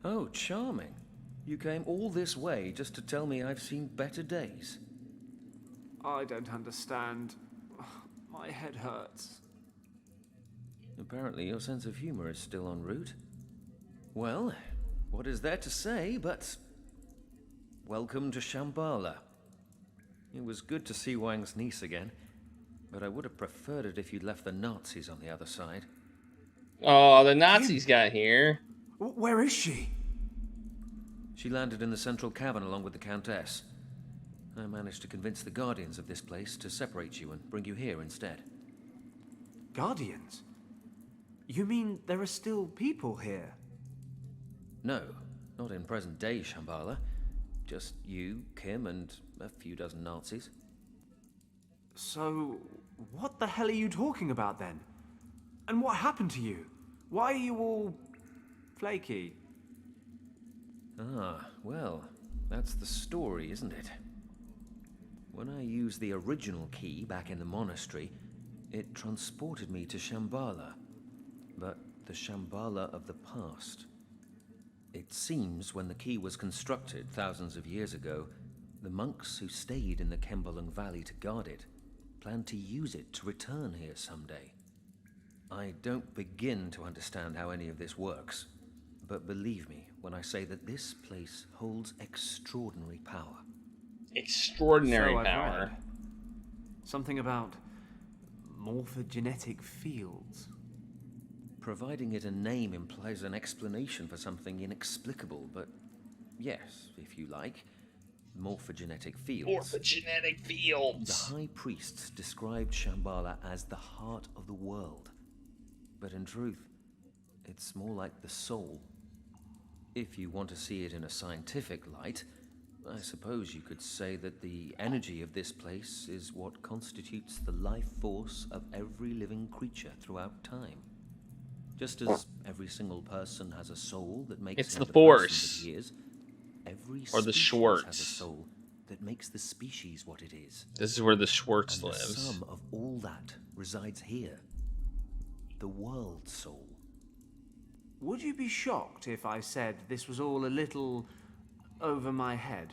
Oh, charming. You came all this way just to tell me I've seen better days. I don't understand. My head hurts. Apparently your sense of humor is still en route. Well, what is there to say but... welcome to Shambhala. It was good to see Wang's niece again, but I would have preferred it if you'd left the Nazis on the other side. Oh, the Nazis got here. Where is she? She landed in the central cavern along with the Countess. I managed to convince the Guardians of this place to separate you and bring you here instead. Guardians? You mean there are still people here? No, not in present-day Shambhala. Just you, Kim, and a few dozen Nazis. So, what the hell are you talking about then? And what happened to you? Why are you all... flaky? Ah, well, that's the story, isn't it? When I used the original key back in the monastery, it transported me to Shambhala. But the Shambhala of the past. It seems when the key was constructed thousands of years ago, the monks who stayed in the Kembalung Valley to guard it planned to use it to return here someday. I don't begin to understand how any of this works, but believe me when I say that this place holds extraordinary power. Extraordinary So I've power. read. Something about morphogenetic fields. Providing it a name implies an explanation for something inexplicable, but yes, if you like, morphogenetic fields. Morphogenetic fields. The high priests described Shambhala as the heart of the world. But in truth, it's more like the soul. If you want to see it in a scientific light, I suppose you could say that the energy of this place is what constitutes the life force of every living creature throughout time. Just as every single person has a soul that makes It's him the person Force. that he is, every Or the species Schwartz. has a soul that makes the species what it is. This is where the Schwartz And the lives. sum of all that resides here. The world soul. Would you be shocked if I said this was all a little over my head?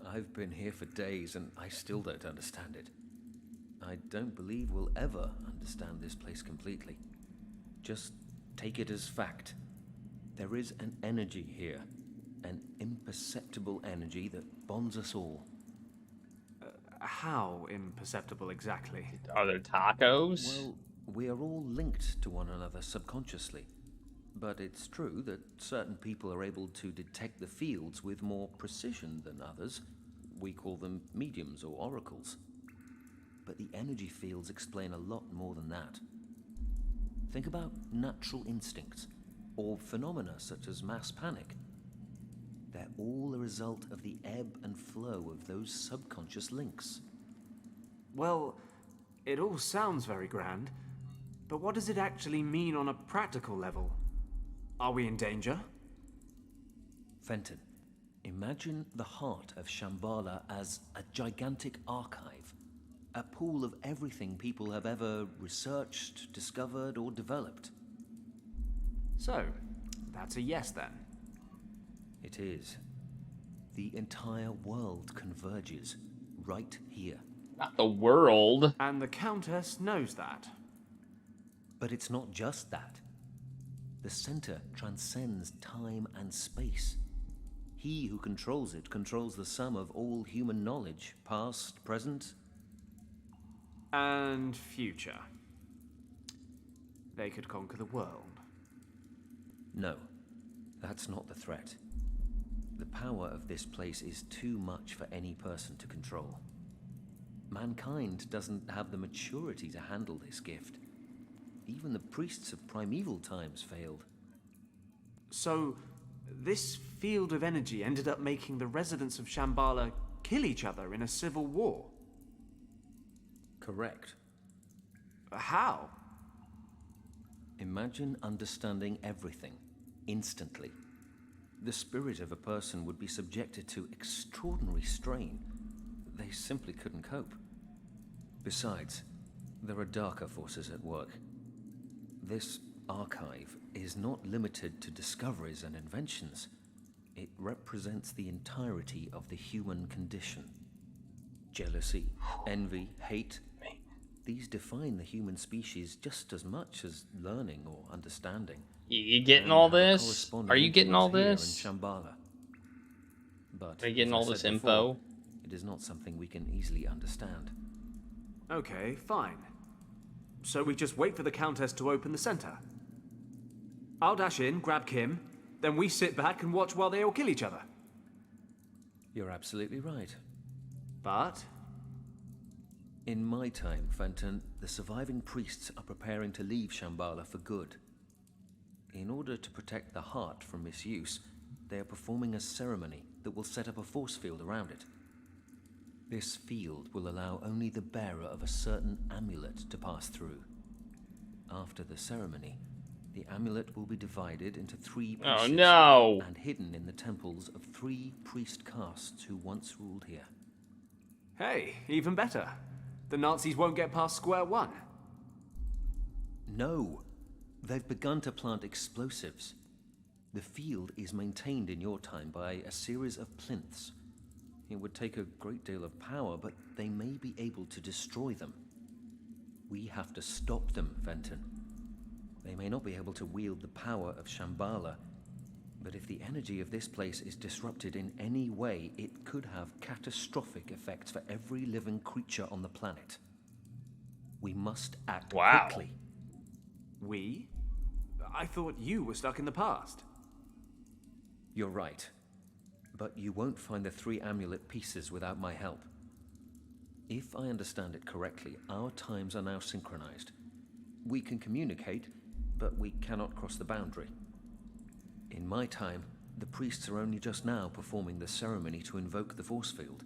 I've been here for days and I still don't understand it. I don't believe we'll ever understand this place completely. Just take it as fact. There is an energy here, an imperceptible energy that bonds us all. How imperceptible exactly? Are there tacos? Well, we are all linked to one another subconsciously. But it's true that certain people are able to detect the fields with more precision than others. We call them mediums or oracles. But the energy fields explain a lot more than that. Think about natural instincts, or phenomena such as mass panic. They're all a result of the ebb and flow of those subconscious links. Well, it all sounds very grand, but what does it actually mean on a practical level? Are we in danger? Fenton, imagine the heart of Shambhala as a gigantic archive, a pool of everything people have ever researched, discovered, or developed. So, that's a yes then. It is. The entire world converges right here. Not the world. And the Countess knows that. But it's not just that. The center transcends time and space. He who controls it controls the sum of all human knowledge, past, present, and future. They could conquer the world. No, that's not the threat. The power of this place is too much for any person to control. Mankind doesn't have the maturity to handle this gift. Even the priests of primeval times failed. So, this field of energy ended up making the residents of Shambhala kill each other in a civil war? Correct. How? Imagine understanding everything, instantly. The spirit of a person would be subjected to extraordinary strain. They simply couldn't cope. Besides, there are darker forces at work. This archive is not limited to discoveries and inventions. It represents the entirety of the human condition. Jealousy, envy, hate, these define the human species just as much as learning or understanding. You getting all this? Are you getting all this? In Shambhala. But are you getting all this info? It is not something we can easily understand. Okay, fine. So we just wait for the Countess to open the center. I'll dash in, grab Kim, then we sit back and watch while they all kill each other. You're absolutely right. But in my time, Fenton, the surviving priests are preparing to leave Shambhala for good. In order to protect the heart from misuse, they are performing a ceremony that will set up a force field around it. This field will allow only the bearer of a certain amulet to pass through. After the ceremony, the amulet will be divided into 3 pieces and hidden in the temples of 3 priest castes who once ruled here. Hey, even better. The Nazis won't get past square one. No. They've begun to plant explosives. The field is maintained in your time by a series of plinths. It would take a great deal of power, but they may be able to destroy them. We have to stop them, Fenton. They may not be able to wield the power of Shambhala, but if the energy of this place is disrupted in any way, it could have catastrophic effects for every living creature on the planet. We must act quickly. We? I thought you were stuck in the past. You're right. But you won't find the 3 amulet pieces without my help. If I understand it correctly, our times are now synchronized. We can communicate, but we cannot cross the boundary. In my time, the priests are only just now performing the ceremony to invoke the force field.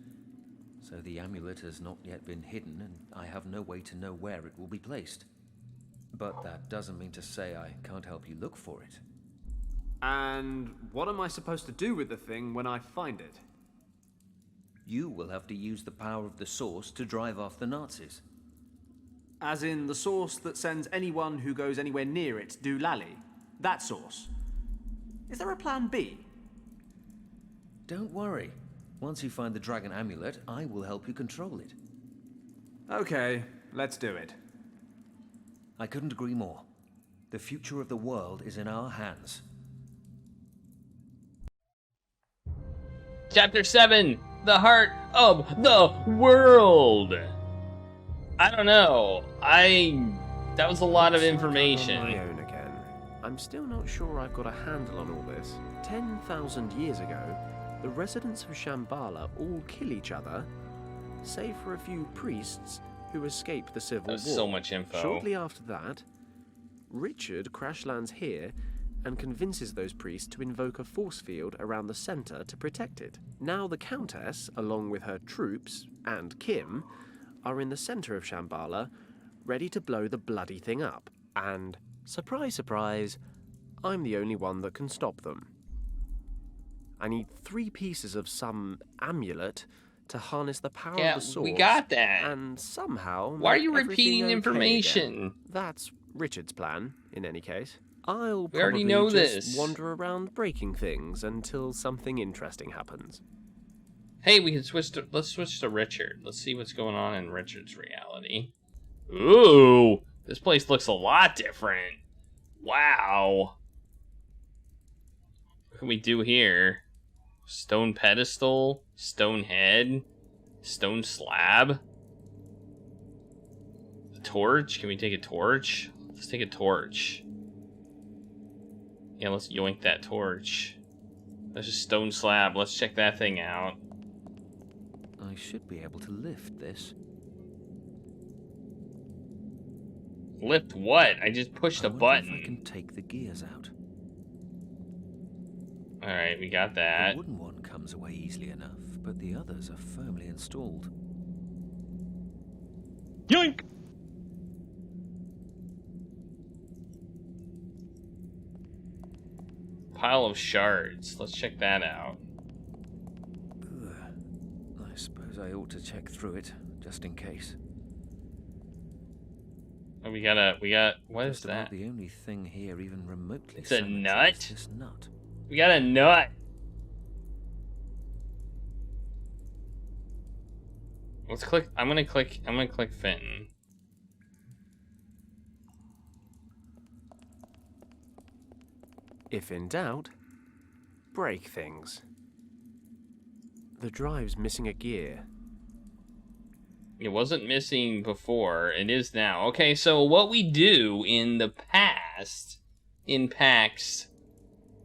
So the amulet has not yet been hidden, and I have no way to know where it will be placed. But that doesn't mean to say I can't help you look for it. And what am I supposed to do with the thing when I find it? You will have to use the power of the source to drive off the Nazis. As in the source that sends anyone who goes anywhere near it doolally? That source? Is there a plan B? Don't worry. Once you find the dragon amulet, I will help you control it. Okay, let's do it. I couldn't agree more. The future of the world is in our hands. Chapter 7, the heart of the world. I don't know. That was a lot of information. On my own again. I'm still not sure I've got a handle on all this. 10,000 years ago, the residents of Shambhala all kill each other, save for a few priests who escape the civil war. That's so much info. Shortly after that, Richard crash lands here and convinces those priests to invoke a force field around the center to protect it. Now the Countess, along with her troops, and Kim, are in the center of Shambhala, ready to blow the bloody thing up. And, surprise, surprise, I'm the only one that can stop them. I need 3 pieces of some amulet to harness the power of the source. We got that. And somehow... Why are you make repeating everything okay information? again. That's Richard's plan, in any case. I'll We already probably know just this. wander around breaking things until something interesting happens. Hey, we can let's switch to Richard. Let's see what's going on in Richard's reality. Ooh, this place looks a lot different. Wow. What can we do here? Stone pedestal, stone head, stone slab. A torch? Can we take a torch? Let's take a torch. Yeah, let's yoink that torch. There's a stone slab. Let's check that thing out. I should be able to lift this. Lift what? I just pushed a I wonder button. if I can take the gears out. Alright, we got that. The wooden one comes away easily enough, but the others are firmly installed. Yoink! Pile of shards. Let's check that out. Ugh. I suppose I ought to check through it, just in case. Oh, what is Just about that? the only thing here even remotely It's a sanitary nut? is this nut. We got a nut. Let's click. I'm gonna click Fenton. If in doubt, break things. The drive's missing a gear. It wasn't missing before. It is now. Okay, so what we do in the past impacts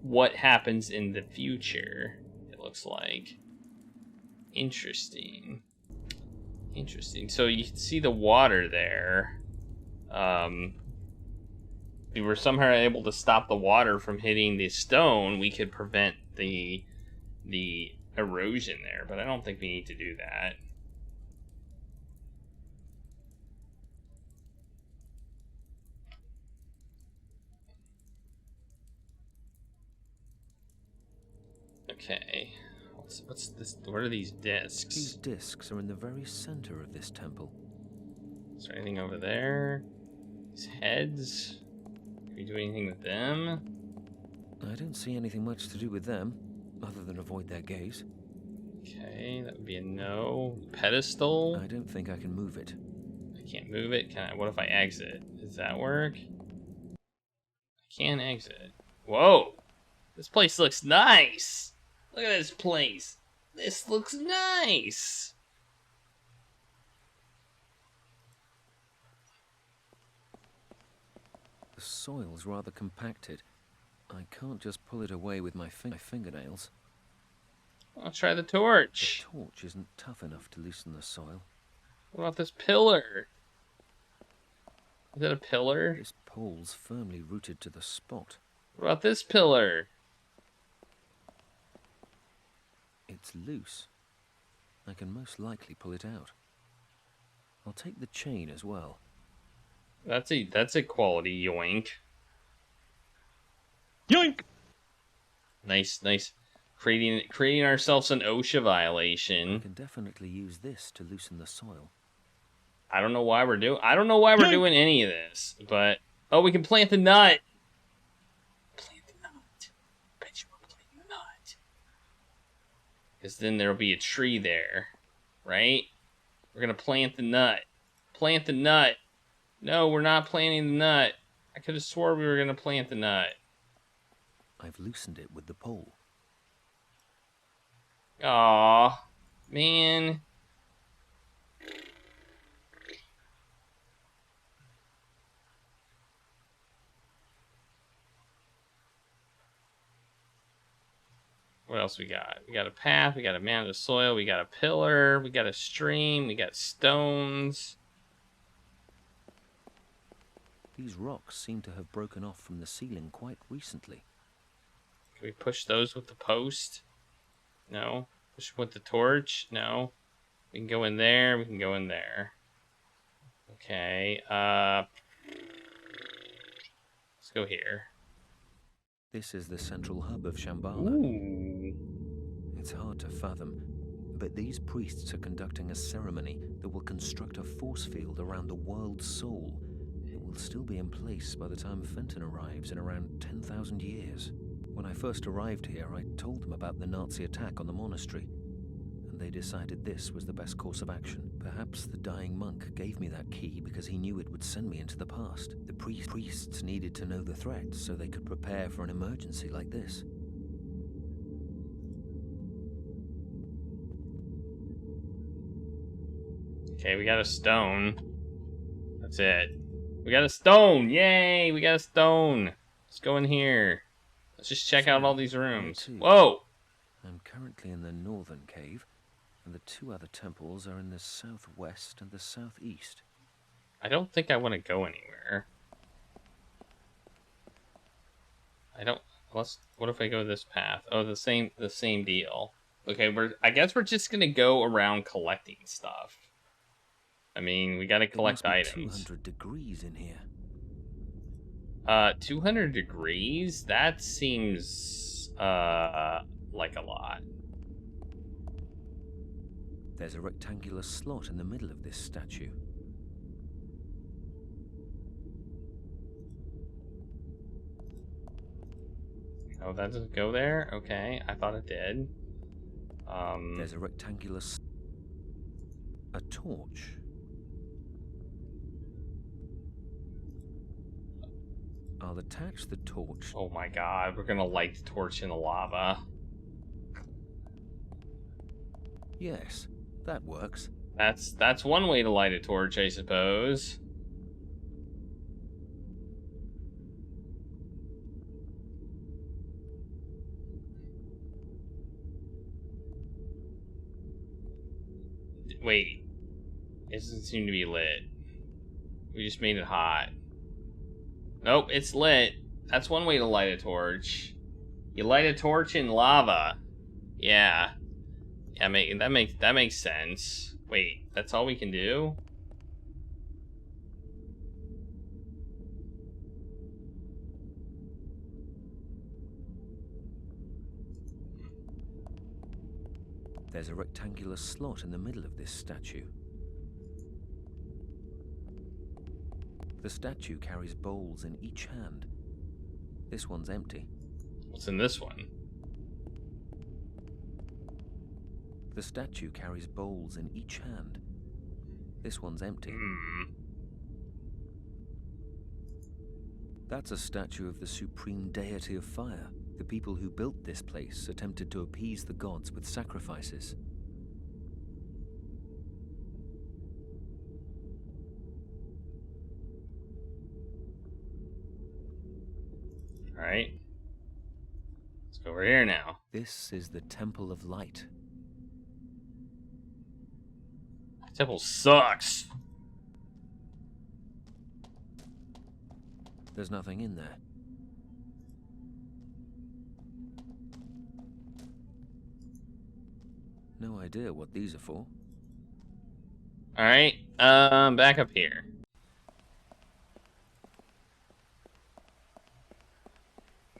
what happens in the future, it looks like. Interesting. Interesting. So you can see the water there. If we were somehow able to stop the water from hitting the stone, we could prevent the erosion there, but I don't think we need to do that. Okay. What's this? What are these discs? These discs are in the very center of this temple. Is there anything over there? These heads? Can we do anything with them? I don't see anything much to do with them, other than avoid their gaze. Okay, that would be a no. Pedestal? I don't think I can move it. I can't move it. Can I? What if I exit? Does that work? I can exit. Whoa! This place looks nice! Look at this place! This looks nice! The soil's rather compacted. I can't just pull it away with my fingernails. I'll try the torch. The torch isn't tough enough to loosen the soil. What about this pillar? Is that a pillar? This pole's firmly rooted to the spot. What about this pillar? It's loose. I can most likely pull it out. I'll take the chain as well. That's a quality yoink. Yoink! Nice. Creating ourselves an OSHA I violation. can definitely use this to loosen the soil. I don't know why we're doing any of this, but oh, we can plant the nut. Plant the nut. Bet you we're planting the nut. Because then there'll be a tree there, right? We're gonna plant the nut. Plant the nut. No, we're not planting the nut. I could have swore we were gonna plant the nut. I've loosened it with the pole. Aw, man. What else we got? We got a path, we got a man of the soil, we got a pillar, we got a stream, we got stones. These rocks seem to have broken off from the ceiling quite recently. Can we push those with the post? No. Push with the torch? No. We can go in there, we can go in there. Okay, let's go here. This is the central hub of Shambhala. Ooh. It's hard to fathom, but these priests are conducting a ceremony that will construct a force field around the world's soul. It will still be in place by the time Fenton arrives in around 10,000 years. When I first arrived here, I told them about the Nazi attack on the monastery, and they decided this was the best course of action. Perhaps the dying monk gave me that key because he knew it would send me into the past. The priests needed to know the threat so they could prepare for an emergency like this. Okay, we got a stone. That's it. We got a stone! Yay! We got a stone! Let's go in here. Let's just check out all these rooms. Whoa! I'm currently in the northern cave, and the two other temples are in the southwest and the southeast. I don't think I want to go anywhere. I don't... What if I go this path? Oh, the same deal. Okay, I guess we're just gonna go around collecting stuff. I mean, we gotta collect items. 200 degrees in here. 200 degrees? That seems, like a lot. There's a rectangular slot in the middle of this statue. Oh, that doesn't go there? Okay, I thought it did. There's a rectangular... a torch. I'll attach the torch... Oh my god, we're gonna light the torch in the lava. Yes, that works. That's one way to light a torch, I suppose. Wait. It doesn't seem to be lit. We just made it hot. Nope, it's lit. That's one way to light a torch. You light a torch in lava. Yeah. Yeah, that makes sense. Wait, that's all we can do? There's a rectangular slot in the middle of this statue. The statue carries bowls in each hand. This one's empty. What's in this one? The statue carries bowls in each hand. This one's empty. That's a statue of the supreme deity of fire. The people who built this place attempted to appease the gods with sacrifices. Alright. Let's go over here now. This is the Temple of Light. The temple sucks. There's nothing in there. No idea what these are for. Alright, back up here.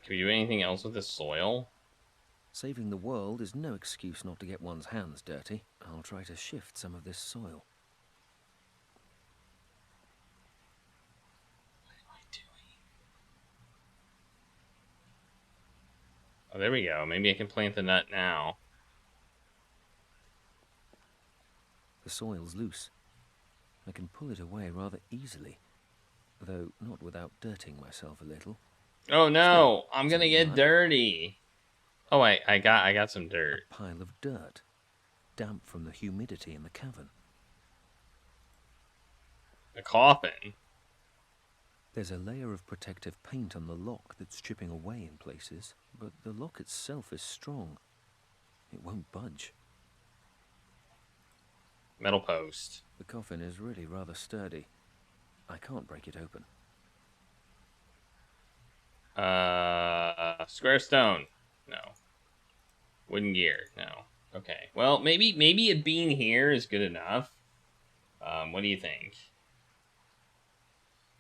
Can we do anything else with this soil? Saving the world is no excuse not to get one's hands dirty. I'll try to shift some of this soil. What am I doing? Oh, there we go. Maybe I can plant the nut now. The soil's loose. I can pull it away rather easily, though not without dirtying myself a little. Oh no, I'm gonna get dirty. Oh, I got some dirt. A pile of dirt, damp from the humidity in the cavern. A coffin. There's a layer of protective paint on the lock that's chipping away in places, but the lock itself is strong. It won't budge. Metal post. The coffin is really rather sturdy. I can't break it open. Square stone. No. Wooden gear. No. Okay. Well, maybe it being here is good enough. What do you think?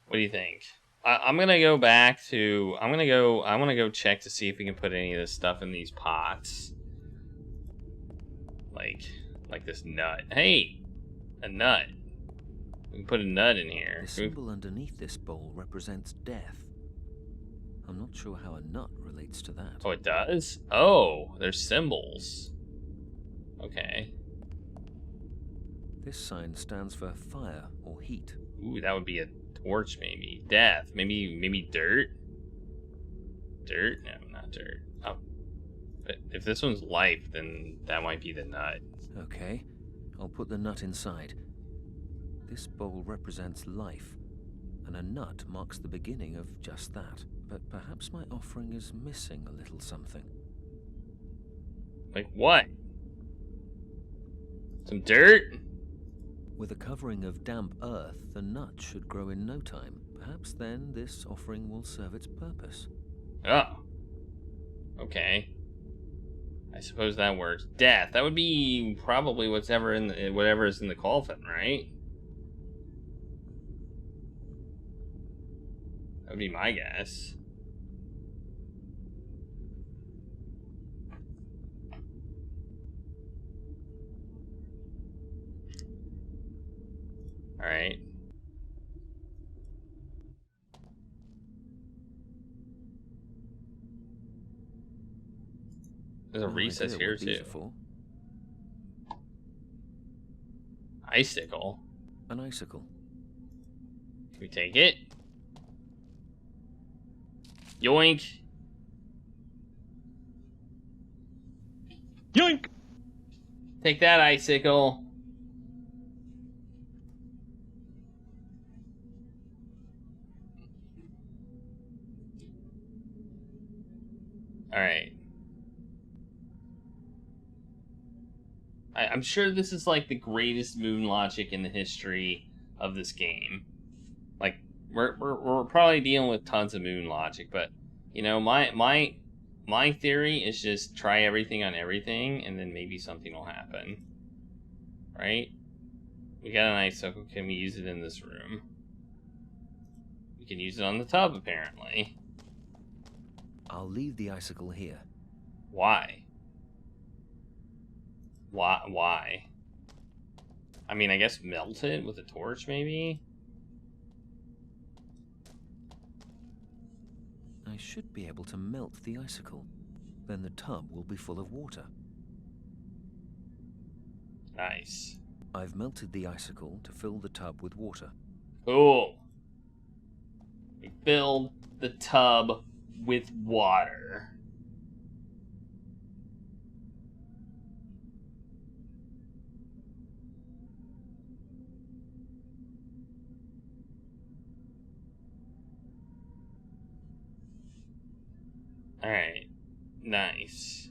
What do you think? I'm gonna go back to. I want to go check to see if we can put any of this stuff in these pots. Like this nut. Hey, a nut. We can put a nut in here. The symbol underneath this bowl represents death. I'm not sure how a nut relates to that. Oh, it does? Oh, there's symbols. Okay. This sign stands for fire or heat. Ooh, that would be a torch, maybe. Death. Maybe dirt? Dirt? No, not dirt. Oh. But if this one's life, then that might be the nut. Okay, I'll put the nut inside. This bowl represents life, and a nut marks the beginning of just that. But perhaps my offering is missing a little something. Like what? Some dirt? With a covering of damp earth, the nut should grow in no time. Perhaps then this offering will serve its purpose. Oh. Okay. I suppose that works. Death. That would be probably whatever is in the coffin, right? That would be my guess. All right. There's a recess here too. Icicle. An icicle. Can we take it? Yoink. Yoink! Take that, icicle. Alright. I'm sure this is like the greatest moon logic in the history of this game. Like, we're probably dealing with tons of moon logic, but you know, my theory is just try everything on everything, and then maybe something will happen. Right? We got an icicle. Can we use it in this room? We can use it on the tub, apparently. I'll leave the icicle here. Why? Why? I mean, I guess melt it with a torch, maybe? I should be able to melt the icicle. Then the tub will be full of water. Nice. I've melted the icicle to fill the tub with water. Cool. We filled the tub with water. Alright. Nice.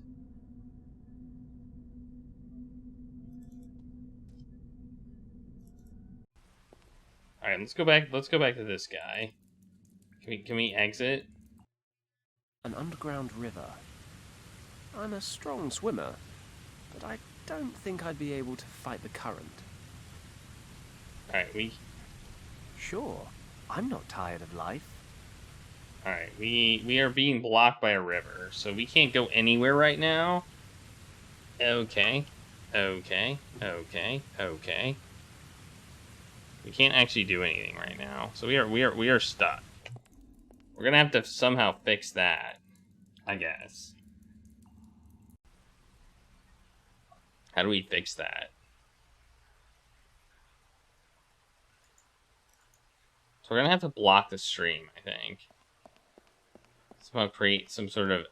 Alright, let's go back to this guy. Can we exit? An underground river. I'm a strong swimmer, but I don't think I'd be able to fight the current. Alright, Sure, I'm not tired of life. Alright, we are being blocked by a river, so we can't go anywhere right now. Okay. Okay. We can't actually do anything right now. So we are stuck. We're gonna have to somehow fix that, I guess. How do we fix that? So we're gonna have to block the stream, I think. Somehow create some sort of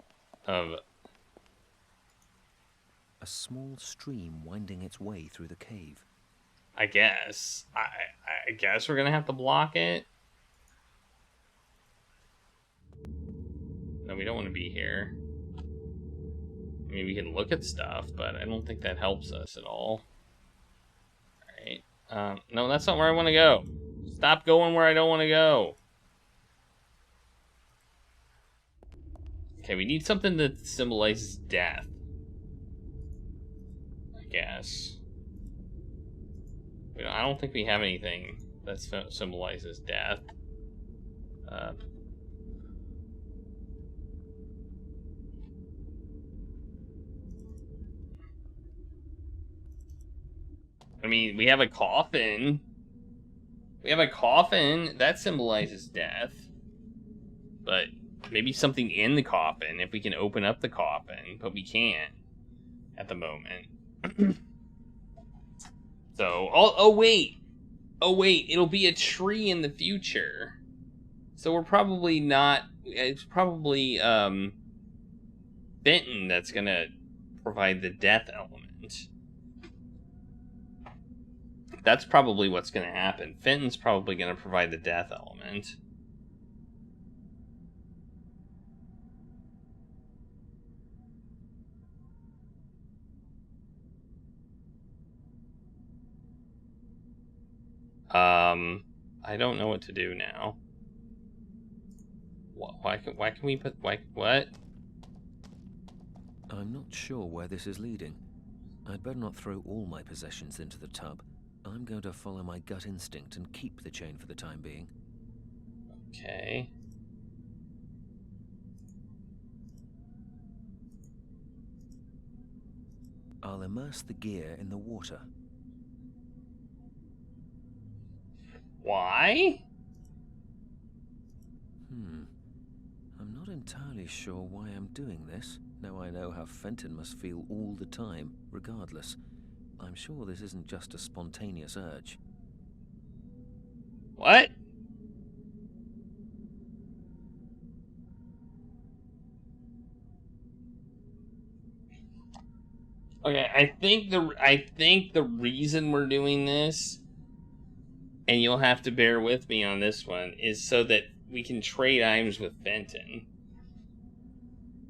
A small stream winding its way through the cave. I guess. I guess we're gonna have to block it. No, we don't want to be here. I mean, we can look at stuff, but I don't think that helps us at all. Alright. No, that's not where I want to go. Stop going where I don't want to go. Okay, we need something that symbolizes death. I guess. I don't think we have anything that symbolizes death. I mean, we have a coffin. We have a coffin. That symbolizes death. But maybe something in the coffin, if we can open up the coffin. But we can't at the moment. So, oh wait. Oh wait, it'll be a tree in the future. So we're probably not... It's probably, Fenton that's gonna provide the death element. That's probably what's going to happen. Fenton's probably going to provide the death element. I don't know what to do now. Why can we put... what? I'm not sure where this is leading. I'd better not throw all my possessions into the tub. I'm going to follow my gut instinct and keep the chain for the time being. Okay. I'll immerse the gear in the water. Why? I'm not entirely sure why I'm doing this. Now I know how Fenton must feel all the time, regardless. I'm sure this isn't just a spontaneous urge. What? Okay, I think the reason we're doing this, and you'll have to bear with me on this one, is so that we can trade items with Fenton.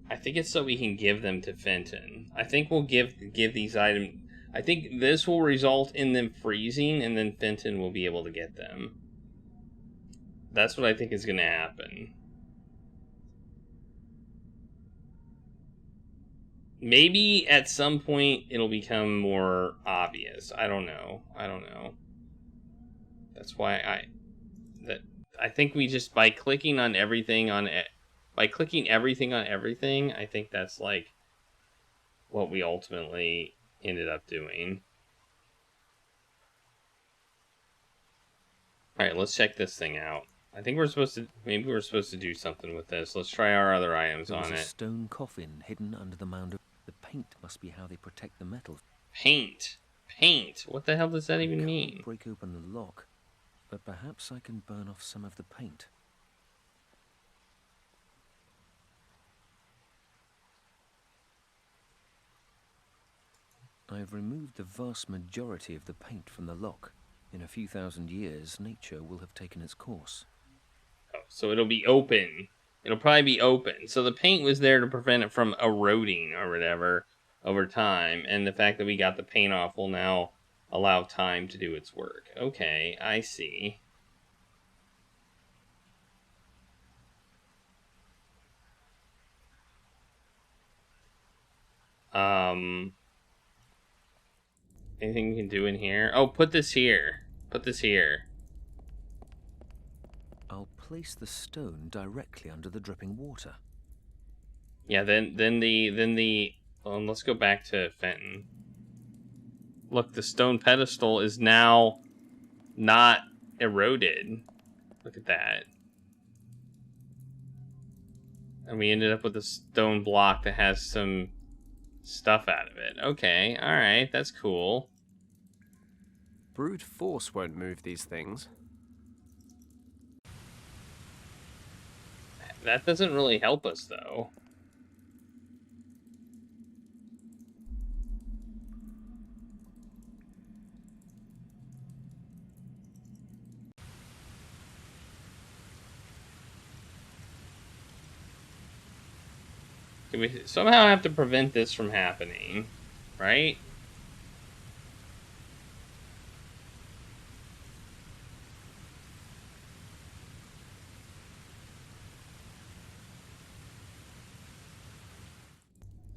I think it's so we can give them to Fenton. I think we'll give these items... I think this will result in them freezing, and then Fenton will be able to get them. That's what I think is going to happen. Maybe at some point it'll become more obvious. I don't know. That's why I think we just, by clicking everything on everything, I think that's like what we ultimately ended up doing. Alright, let's check this thing out. I think maybe we're supposed to do something with this. Let's try our other items on it. There's a stone coffin hidden under the mound of... The paint must be how they protect the metal. Paint? What the hell does that even mean? Break open the lock, but perhaps I can burn off some of the paint. I've removed the vast majority of the paint from the lock. In a few thousand years, nature will have taken its course. Oh, so it'll be open. It'll probably be open. So the paint was there to prevent it from eroding or whatever over time. And the fact that we got the paint off will now allow time to do its work. Okay, I see. Anything we can do in here? Oh, put this here. Put this here. I'll place the stone directly under the dripping water. Yeah, then let's go back to Fenton. Look, the stone pedestal is now not eroded. Look at that. And we ended up with a stone block that has some stuff out of it. Okay, alright, that's cool. Brute force won't move these things. That doesn't really help us, though. We somehow have to prevent this from happening, right?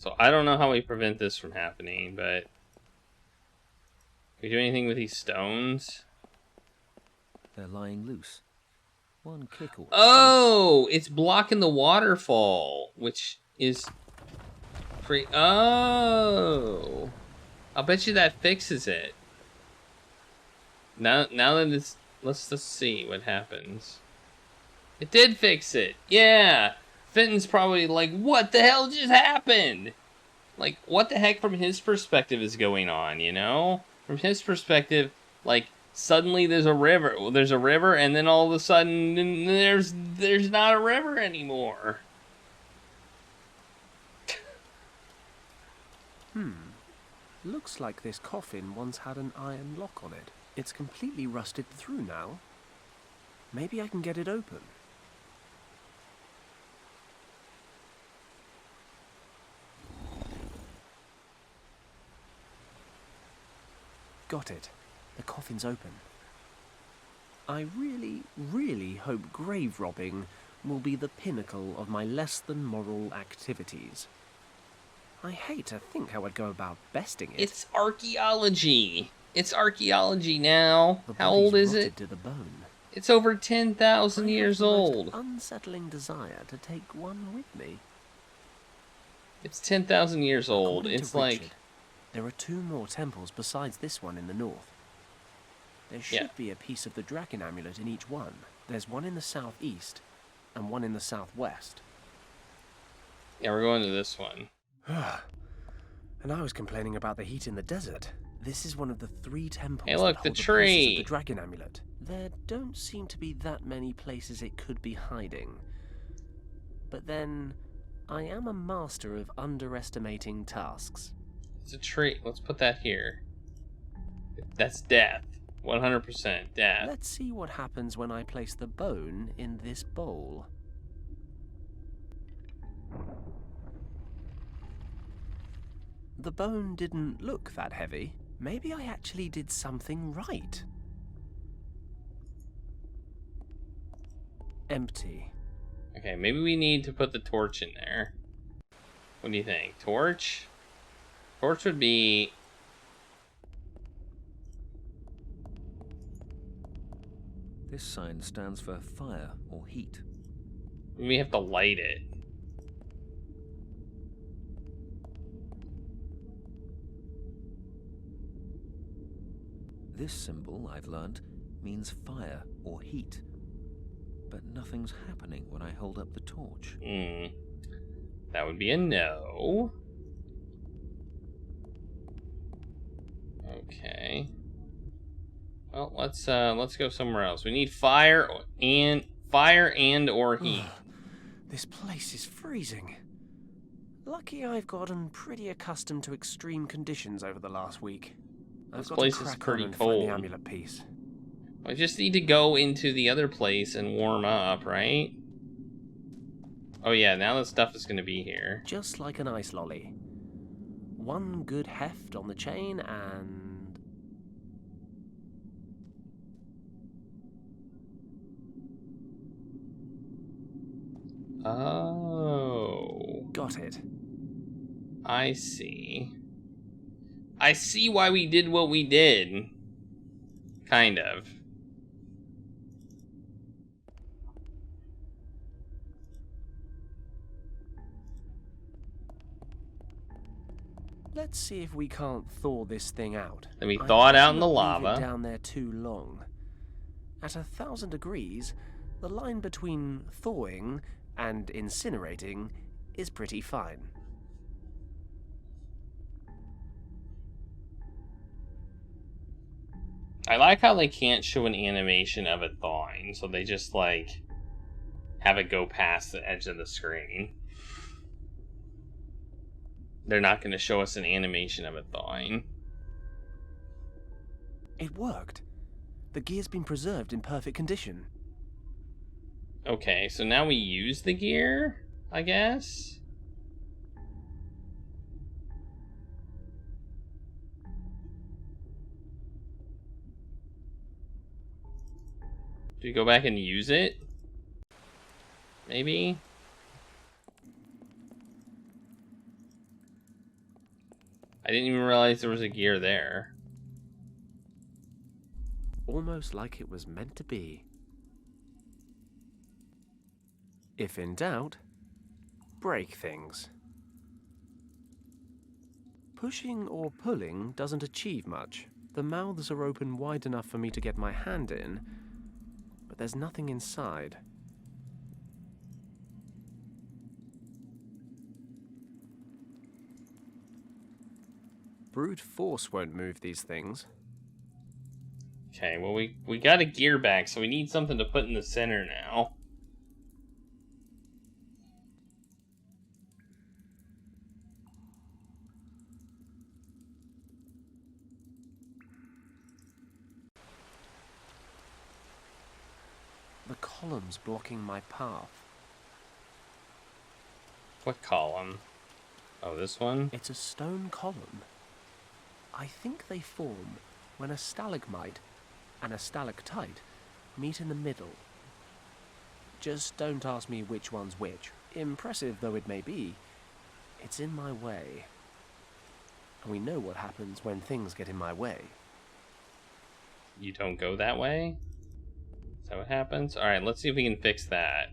So I don't know how we prevent this from happening, but... Can we do anything with these stones? They're lying loose. One kick or Oh! It's blocking the waterfall, which is... free. Oh! I'll bet you that fixes it. Now that it's... Let's just see what happens. It did fix it! Yeah! Fenton's probably like, what the hell just happened? Like, what the heck from his perspective is going on, you know? From his perspective, like, suddenly there's a river. Well, there's a river, and then all of a sudden, there's not a river anymore. Looks like this coffin once had an iron lock on it. It's completely rusted through now. Maybe I can get it open. Got it. The coffin's open. I really hope grave robbing will be the pinnacle of my less than moral activities. I hate to think how I'd go about besting it. It's archaeology. It's archaeology now. The How old body's is rotted it? to the bone. It's over 10,000 I have years the most old. unsettling desire to take one with me. It's 10,000 years old. According It's to like... Richard, there are 2 more temples besides this one in the north. There should be a piece of the dragon amulet in each one. There's one in the southeast and one in the southwest. Yeah, we're going to this one. And I was complaining about the heat in the desert. This is one of the 3 temples Hey, look, that the hold the pieces tree. of the dragon amulet. There don't seem to be that many places it could be hiding. But then, I am a master of underestimating tasks. It's a tree. Let's put that here. That's death. 100% death. Let's see what happens when I place the bone in this bowl. The bone didn't look that heavy. Maybe I actually did something right. Empty. Okay, maybe we need to put the torch in there. What do you think? Torch? Torch would be... This sign stands for fire or heat. We have to light it. This symbol, I've learned, means fire or heat. But nothing's happening when I hold up the torch. That would be a no. Okay. Well, let's go somewhere else. We need fire and or heat. This place is freezing. Lucky I've gotten pretty accustomed to extreme conditions over the last week. This I've got place to is crack pretty on and cold. find the amulet piece. I just need to go into the other place and warm up, right? Oh yeah, now the stuff is gonna be here. Just like an ice lolly. One good heft on the chain and... Oh. Got it. I see. I see why we did what we did. Kind of. Let's see if we can't thaw this thing out. Then we thaw it out in the Leave it lava. down there too long. At 1,000 degrees, the line between thawing and incinerating is pretty fine. I like how they can't show an animation of it thawing, so they just like have it go past the edge of the screen. They're not going to show us an animation of it thawing. It worked. The gear's been preserved in perfect condition. Okay, so now we use the gear, I guess? Do we go back and use it? Maybe? I didn't even realize there was a gear there. Almost like it was meant to be. If in doubt, break things. Pushing or pulling doesn't achieve much. The mouths are open wide enough for me to get my hand in, but there's nothing inside. Brute force won't move these things. Okay, well we got a gear back, so we need something to put in the center now. The column's blocking my path. What column? Oh, this one? It's a stone column. I think they form when a stalagmite and a stalactite meet in the middle. Just don't ask me which one's which. Impressive though it may be, it's in my way. And we know what happens when things get in my way. You don't go that way? Is that what happens? Alright, let's see if we can fix that.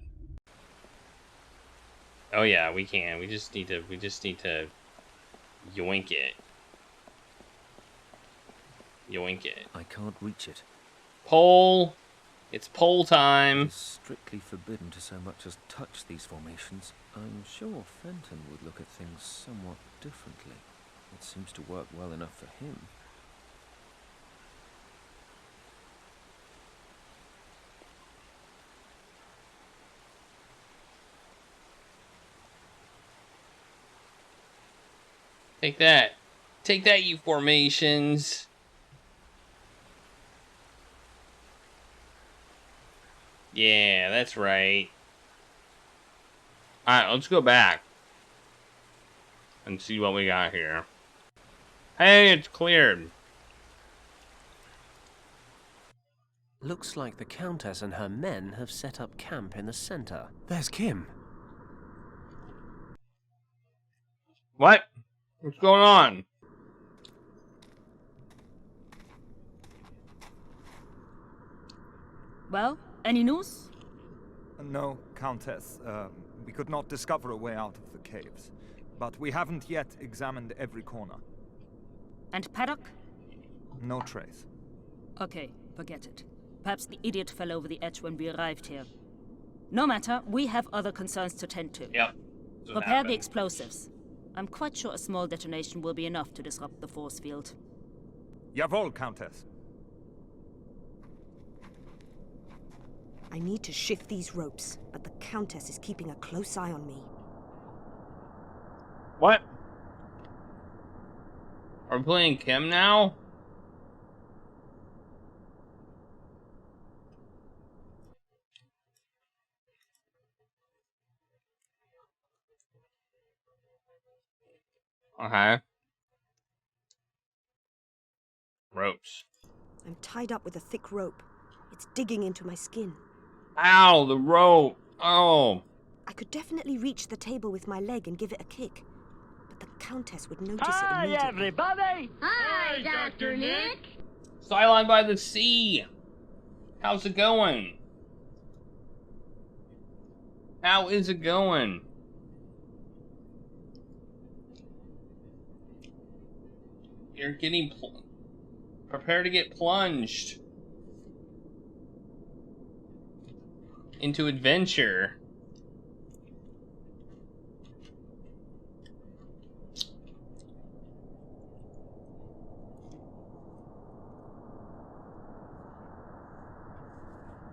Oh yeah, we can. We just need to yoink it. Yoink it. I can't reach it. Pole! It's pole time! It's strictly forbidden to so much as touch these formations. I'm sure Fenton would look at things somewhat differently. It seems to work well enough for him. Take that. Take that, you formations! Yeah, that's right. Alright, let's go back. And see what we got here. Hey, it's cleared. Looks like the Countess and her men have set up camp in the center. There's Kim. What? What's going on? Well, any news? No, Countess. We could not discover a way out of the caves. But we haven't yet examined every corner. And Paddock? No trace. Okay, forget it. Perhaps the idiot fell over the edge when we arrived here. No matter, we have other concerns to tend to. Yep. Prepare the explosives. I'm quite sure a small detonation will be enough to disrupt the force field. Jawohl, Countess. I need to shift these ropes, but the Countess is keeping a close eye on me. What? Are we playing Kim now? Okay. Ropes. I'm tied up with a thick rope. It's digging into my skin. Ow, the rope. Oh. I could definitely reach the table with my leg and give it a kick. But the Countess would notice it immediately. Hi, everybody! Hi, Dr. Nick! Cylon by the sea. How's it going? How is it going? You're getting prepare to get plunged into adventure.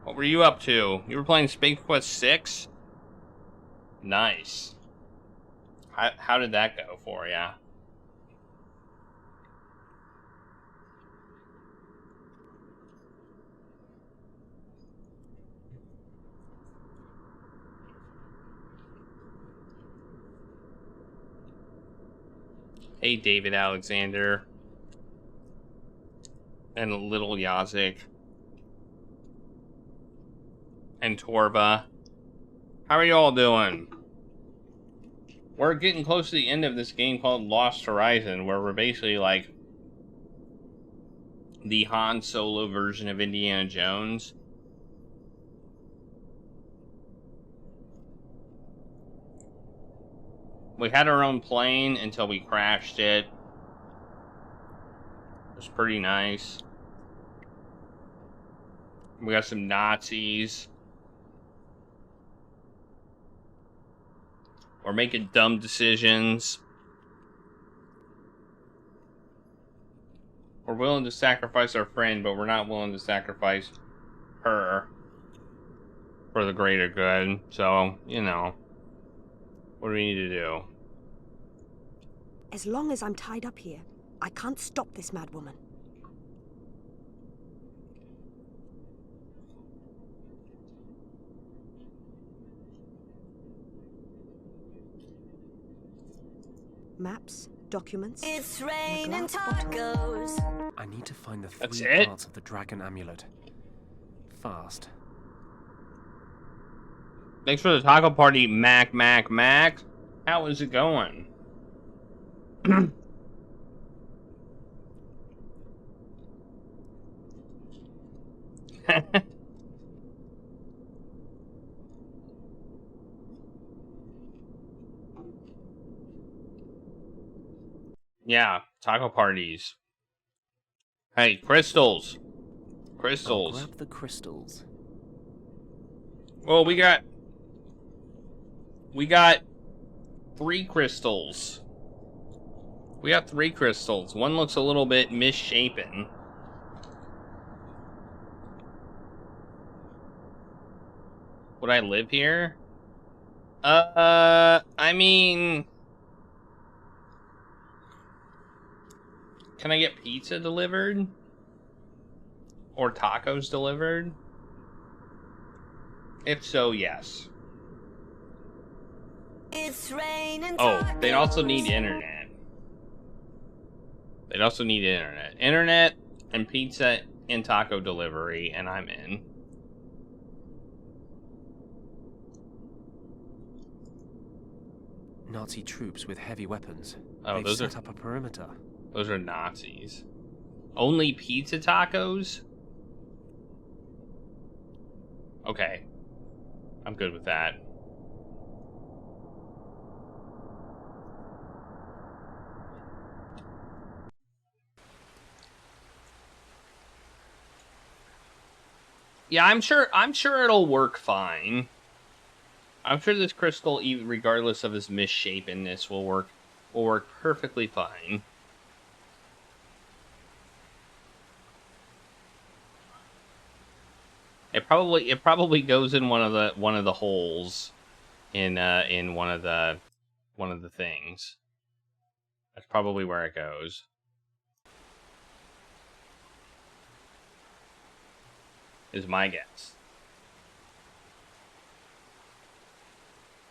What were you up to? You were playing Space Quest 6? Nice. How did that go for ya? Hey, David Alexander. And little Yazik. and Torva. How are you all doing? We're getting close to the end of this game called Lost Horizon, where we're basically like the Han Solo version of Indiana Jones. We had our own plane until we crashed it. It was pretty nice. We got some Nazis. We're making dumb decisions. We're willing to sacrifice our friend, but we're not willing to sacrifice her for the greater good. So, you know, what do we need to do? As long as I'm tied up here, I can't stop this mad woman. Maps, documents. It's raining tacos. I need to find the That's three it? parts of the dragon amulet. Fast. Thanks for the taco party, Mac. How is it going? Yeah, taco parties. Hey, crystals. I'll grab the crystals. Well, we got 3 crystals. We got 3 crystals. One looks a little bit misshapen. Would I live here? I mean, can I get pizza delivered? Or tacos delivered? If so, yes. It's raining Oh, they also tacos. need internet. They'd also need internet. Internet and pizza and taco delivery, and I'm in. Nazi troops with heavy weapons. Oh, They've those set are up a perimeter. those are Nazis. Only pizza tacos? Okay. I'm good with that. Yeah, I'm sure it'll work fine. I'm sure this crystal, even regardless of its misshapenness, will work perfectly fine. It probably goes in one of the holes in one of the things. That's probably where it goes. Is my guess.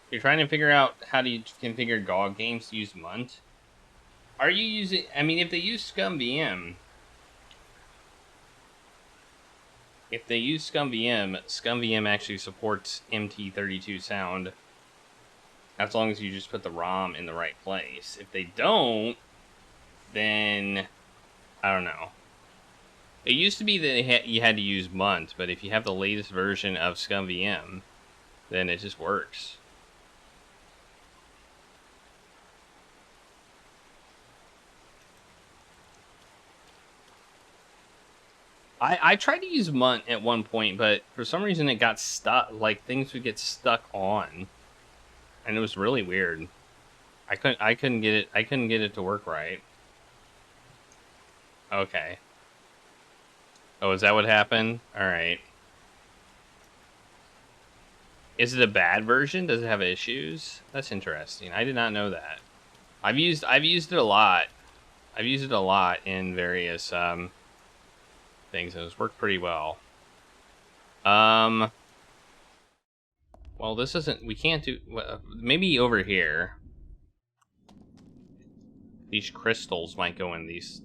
You're trying to figure out how to configure GOG games to use Munt. Are you using? I mean, if they use ScumVM. If they use ScumVM, ScumVM actually supports MT32 sound. As long as you just put the ROM in the right place. If they don't, then I don't know. It used to be that you had to use Munt, but if you have the latest version of ScumVM, then it just works. I tried to use Munt at one point, but for some reason it got stuck. Like things would get stuck on, and it was really weird. I couldn't get it. I couldn't get it to work right. Okay. Oh, is that what happened? All right. Is it a bad version? Does it have issues? That's interesting. I did not know that. I've used it a lot. I've used it a lot in various things, and it's worked pretty well. Well, this isn't. We can't do. Maybe over here. These crystals might go in these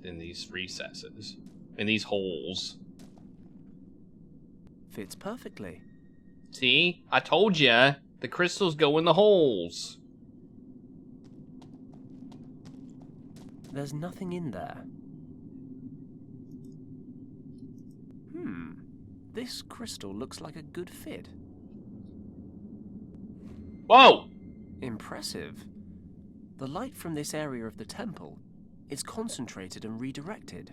recesses, in these holes. Fits perfectly. See? I told ya. The crystals go in the holes. There's nothing in there. This crystal looks like a good fit. Whoa! Impressive. The light from this area of the temple is concentrated and redirected.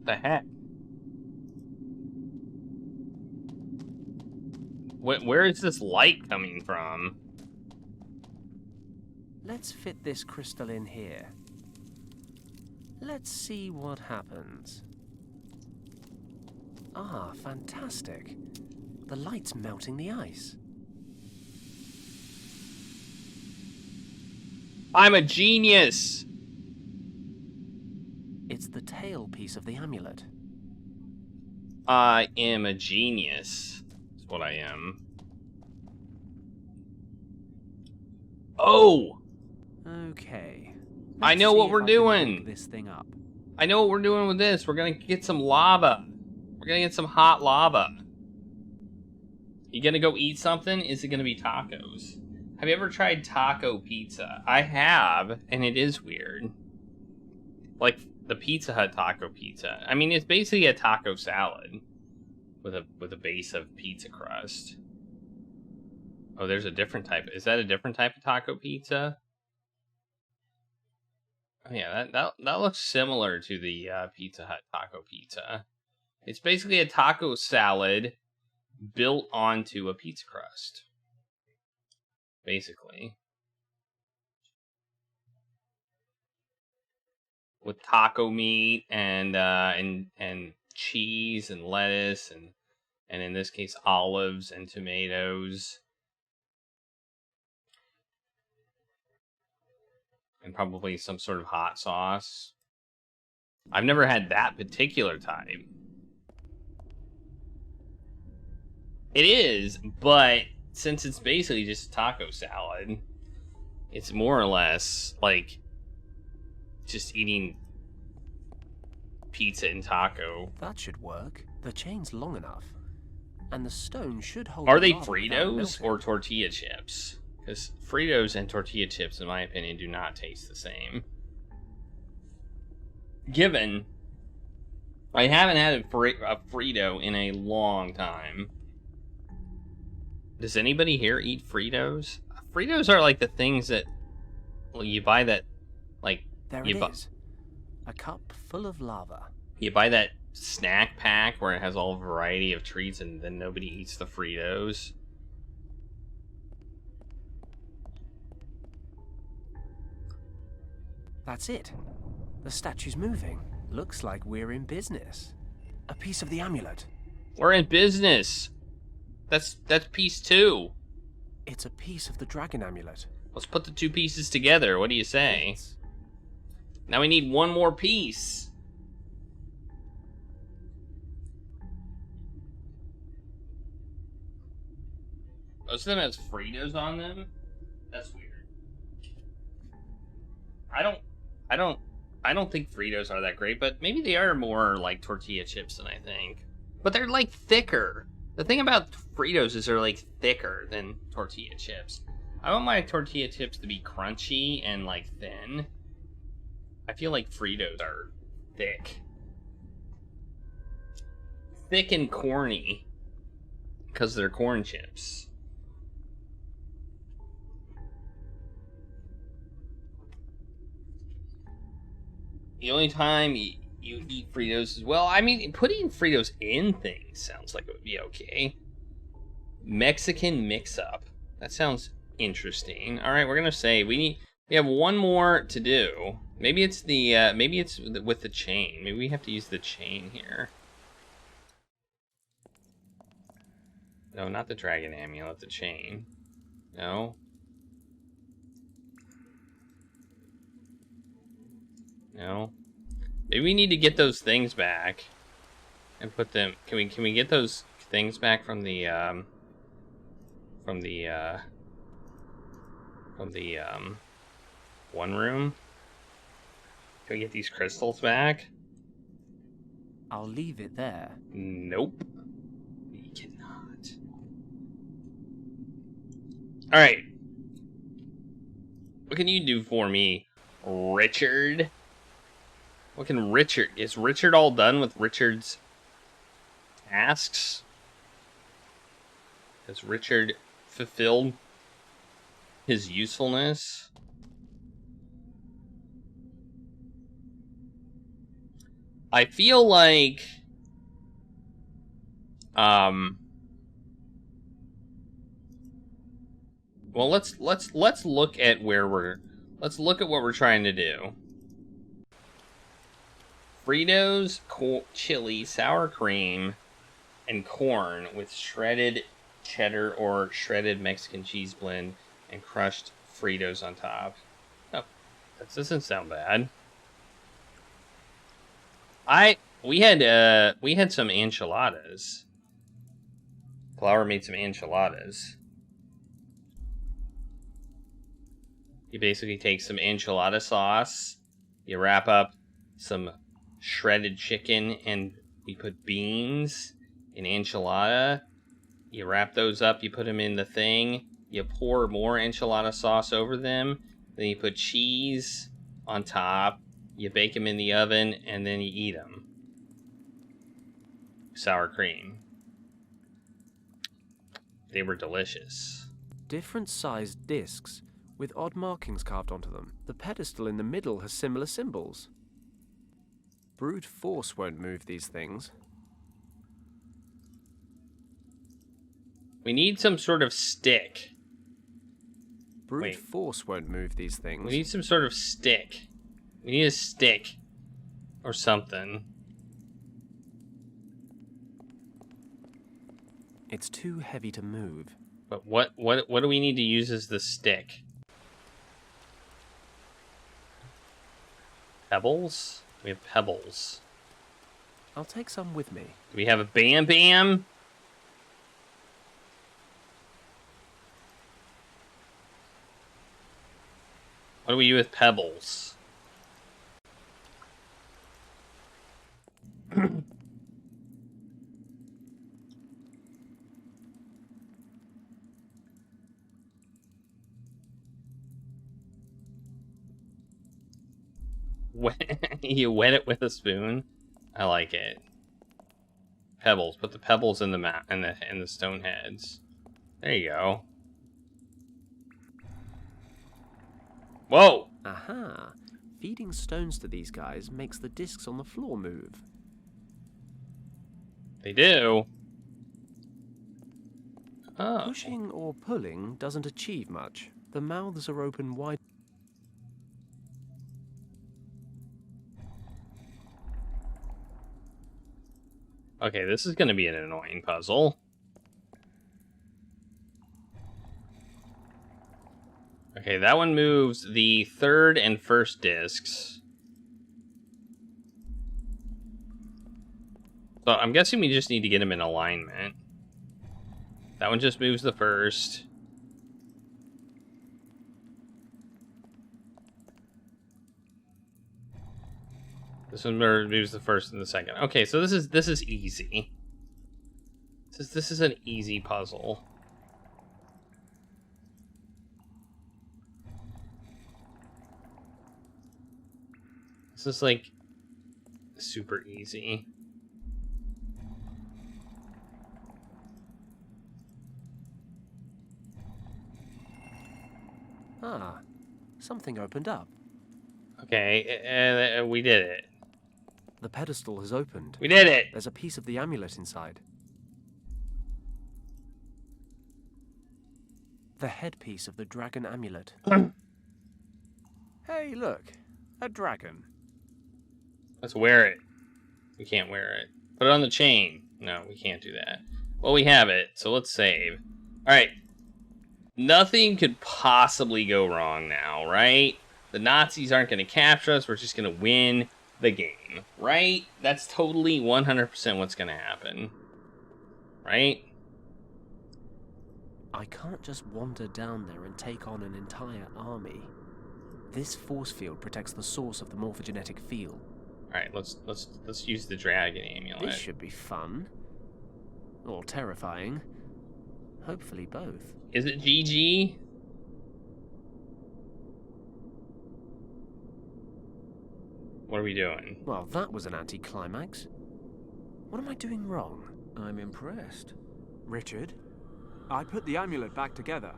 The heck? Where is this light coming from? Let's fit this crystal in here. Let's see what happens. Ah, fantastic. The light's melting the ice. I'm a genius! It's the tail piece of the amulet. I am a genius. That's what I am. Oh! Okay. I know what we're doing. Pick this thing up. I know what we're doing with this. We're gonna get some lava. We're gonna get some hot lava. You gonna go eat something? Is it gonna be tacos? Have you ever tried taco pizza? I have, and it is weird. Like the Pizza Hut taco pizza. I mean, it's basically a taco salad with a base of pizza crust. Oh, there's a different type. Is that a different type of taco pizza? Oh yeah, that looks similar to the Pizza Hut taco pizza. It's basically a taco salad built onto a pizza crust. Basically. With taco meat and cheese and lettuce and in this case olives and tomatoes. And probably some sort of hot sauce. I've never had that particular type. It is, but since it's basically just taco salad, it's more or less like just eating pizza and taco. That should work. The chain's long enough. And the stone should hold. Are they Fritos or tortilla chips? Because Fritos and tortilla chips, in my opinion, do not taste the same. Given I haven't had a Frito in a long time. Does anybody here eat Fritos? Fritos are like the things that you buy that, like... There it is. A cup full of lava. You buy that snack pack where it has all variety of treats and then nobody eats the Fritos. That's it. The statue's moving. Looks like we're in business. A piece of the amulet. We're in business. That's piece 2. It's a piece of the dragon amulet. Let's put the 2 pieces together. What do you say? Now we need one more piece. Most of them has Fritos on them. That's weird. I don't think Fritos are that great, but maybe they are more like tortilla chips than I think. But they're like thicker. The thing about Fritos is they're like thicker than tortilla chips. I want my tortilla chips to be crunchy and like thin. I feel like Fritos are thick. Thick and corny. Because they're corn chips. The only time you eat Fritos is, well, I mean, putting Fritos in things sounds like it would be okay. Mexican mix-up. That sounds interesting. All right, we're gonna say we have one more to do. Maybe it's with the chain. Maybe we have to use the chain here. No, not the dragon amulet. The chain. No. No. Maybe we need to get those things back and put them. Can we get those things back from the one room? Can we get these crystals back? I'll leave it there. Nope. We cannot. Alright. What can you do for me, Richard? What can Richard... Is Richard all done with Richard's tasks? Has Richard fulfilled his usefulness? I feel like... Well, let's look at where let's look at what we're trying to do. Fritos, chili, sour cream, and corn with shredded cheddar or shredded Mexican cheese blend and crushed Fritos on top. Oh, that doesn't sound bad. We had some enchiladas. Flour made some enchiladas. You basically take some enchilada sauce, you wrap up some shredded chicken, and you put beans in enchilada. You wrap those up, you put them in the thing, you pour more enchilada sauce over them, then you put cheese on top, you bake them in the oven, and then you eat them. Sour cream. They were delicious. Different sized discs with odd markings carved onto them. The pedestal in the middle has similar symbols. Brute force won't move these things. We need some sort of stick. Brute force won't move these things. We need some sort of stick. We need a stick. Or something. It's too heavy to move. But what do we need to use as the stick? Pebbles? We have pebbles. I'll take some with me. Do we have a Bam Bam? What do we do with pebbles? You wet it with a spoon. I like it. Pebbles. Put the pebbles in the in the stone heads. There you go. Whoa! Aha! Feeding stones to these guys makes the discs on the floor move. They do. Oh. Pushing or pulling doesn't achieve much. The mouths are open wide. Okay, this is going to be an annoying puzzle. Okay, that one moves the third and first discs. So I'm guessing we just need to get them in alignment. That one just moves the first. This one moves the first and the second. Okay, so this is easy. This is an easy puzzle. This is like super easy. Ah, something opened up. Okay, we did it. The pedestal has opened. We did it! There's a piece of the amulet inside. The headpiece of the dragon amulet. Hey, look. A dragon. Let's wear it. We can't wear it. Put it on the chain. No, we can't do that. Well, we have it, so let's save. Alright. Nothing could possibly go wrong now, right? The Nazis aren't going to capture us. We're just going to win the game, right? That's totally 100% what's going to happen. Right? I can't just wander down there and take on an entire army. This force field protects the source of the morphogenetic field. Alright, let's use the dragon amulet. This should be fun. Or terrifying. Hopefully both. Is it GG? What are we doing? Well, that was an anticlimax. What am I doing wrong? I'm impressed. Richard, I put the amulet back together.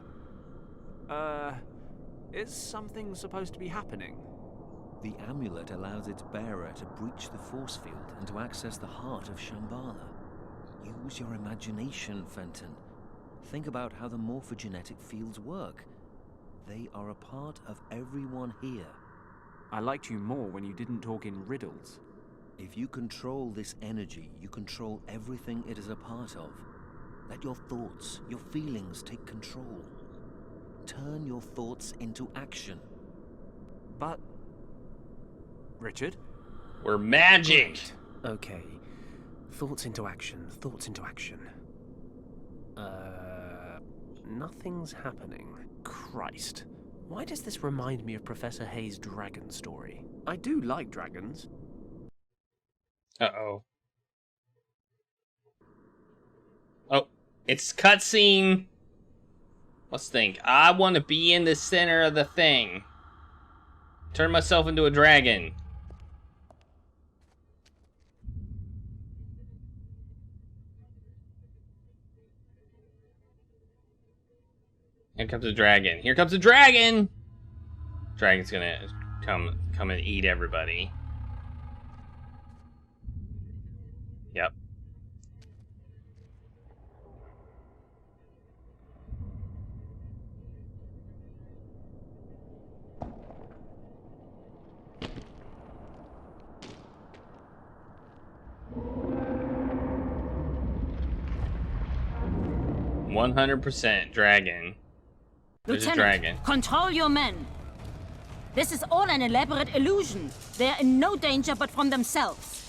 Is something supposed to be happening? The amulet allows its bearer to breach the force field and to access the heart of Shambhala. Use your imagination, Fenton. Think about how the morphogenetic fields work. They are a part of everyone here. I liked you more when you didn't talk in riddles. If you control this energy, you control everything it is a part of. Let your thoughts, your feelings take control. Turn your thoughts into action. But... Richard? We're magic! Okay. Thoughts into action, thoughts into action. Nothing's happening. Christ. Why does this remind me of Professor Hayes' dragon story? I do like dragons. Uh-oh. Oh, it's cutscene. Let's think. I want to be in the center of the thing. Turn myself into a dragon. Here comes a dragon. Here comes a dragon! Dragon's gonna come and eat everybody. Yep. %, dragon. There's a dragon. Control your men. This is all an elaborate illusion. They are in no danger but from themselves.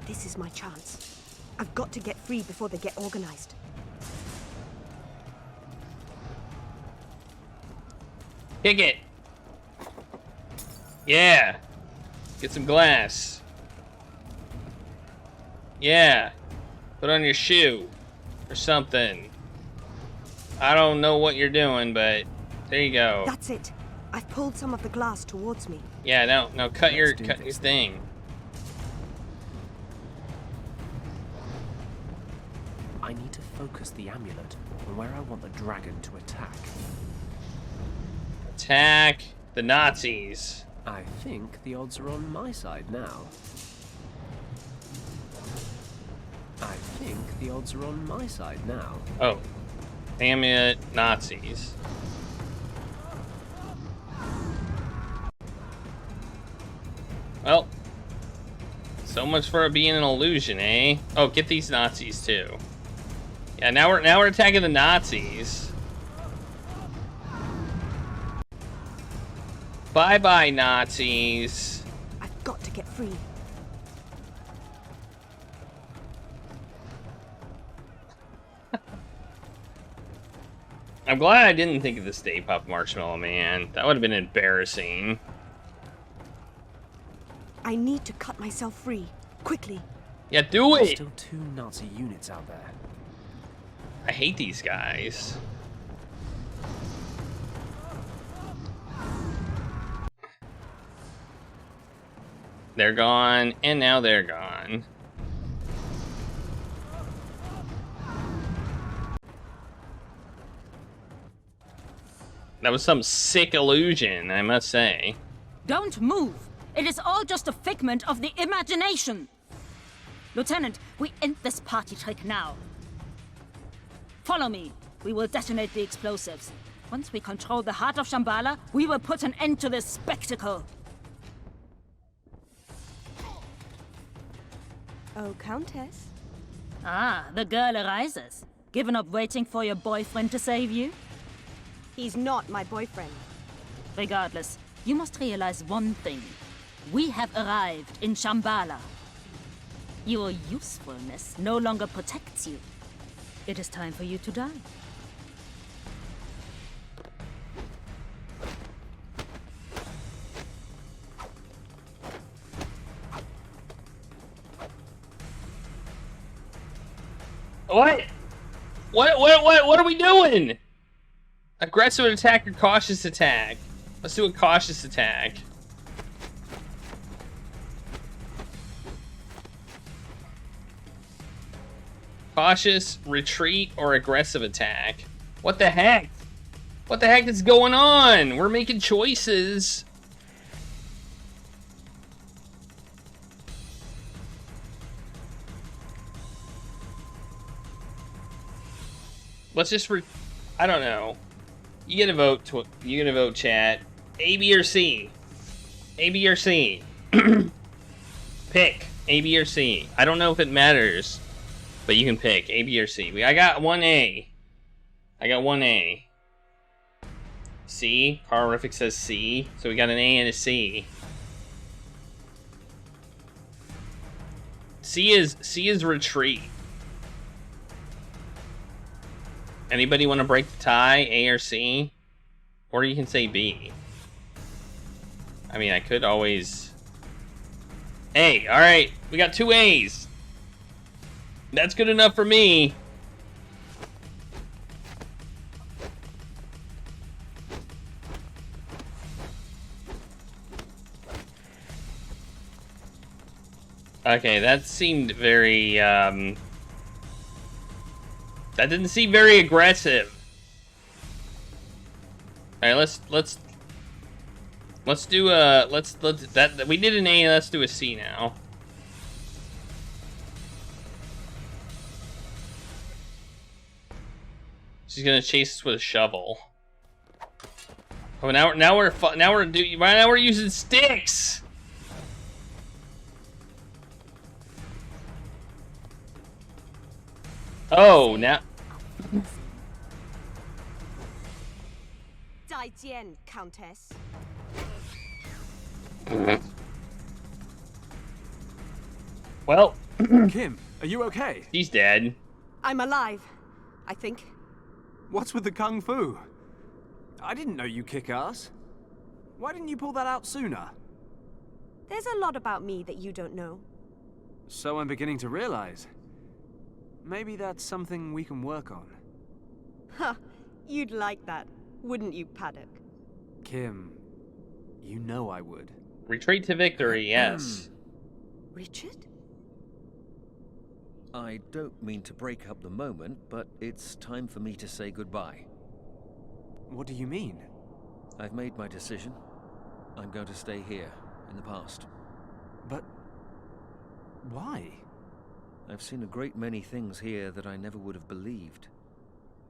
This is my chance. I've got to get free before they get organized. Kick it. Yeah. Get some glass. Yeah. Put on your shoe. Or something. I don't know what you're doing, but there you go. That's it. I've pulled some of the glass towards me. Yeah, no, cut your thing. I need to focus the amulet on where I want the dragon to attack. Attack the Nazis. I think the odds are on my side now. I think the odds are on my side now. Oh. Damn it, Nazis. Well. So much for it being an illusion, eh? Oh, get these Nazis too. Yeah, now we're attacking the Nazis. Bye-bye, Nazis. I've got to get free. I'm glad I didn't think of the Stay Puft Marshmallow Man. That would have been embarrassing. I need to cut myself free. Quickly. Yeah, do it! There's still 2 Nazi units out there. I hate these guys. They're gone, and now they're gone. That was some sick illusion, I must say. Don't move. It is all just a figment of the imagination. Lieutenant, we end this party trick now. Follow me. We will detonate the explosives. Once we control the heart of Shambhala, we will put an end to this spectacle. Oh, Countess. Ah, the girl arises. Given up waiting for your boyfriend to save you? He's not my boyfriend. Regardless, you must realize one thing. We have arrived in Shambhala. Your usefulness no longer protects you. It is time for you to die. What? What are we doing? Aggressive attack or cautious attack? Let's do a cautious attack. Cautious, retreat, or aggressive attack? What the heck? What the heck is going on? We're making choices. Let's just I don't know. You get a vote. You get a vote, chat. A, B, or C. A, B, or C. Pick A, B, or C. I don't know if it matters, but you can pick A, B, or C. I got 1A. I got 1A. C. Horrific says C. So we got an A and a C. C is retreat. Anybody want to break the tie, A or C? Or you can say B. I mean, I could always... A, alright. We got 2 A's. That's good enough for me. Okay, that seemed very, that didn't seem very aggressive. All right, let's do a that we did an A. Let's do a C now. She's gonna chase us with a shovel. Oh, now we're using sticks. Oh, now. 再见, Countess. Well, Kim, are you okay? She's dead. I'm alive, I think. What's with the kung fu? I didn't know you kick ass. Why didn't you pull that out sooner? There's a lot about me that you don't know. So I'm beginning to realize. Maybe that's something we can work on. Huh, you'd like that, wouldn't you, Paddock? Kim, you know I would. Retreat to victory, yes. Richard? I don't mean to break up the moment, but it's time for me to say goodbye. What do you mean? I've made my decision. I'm going to stay here, in the past. But... why? I've seen a great many things here that I never would have believed.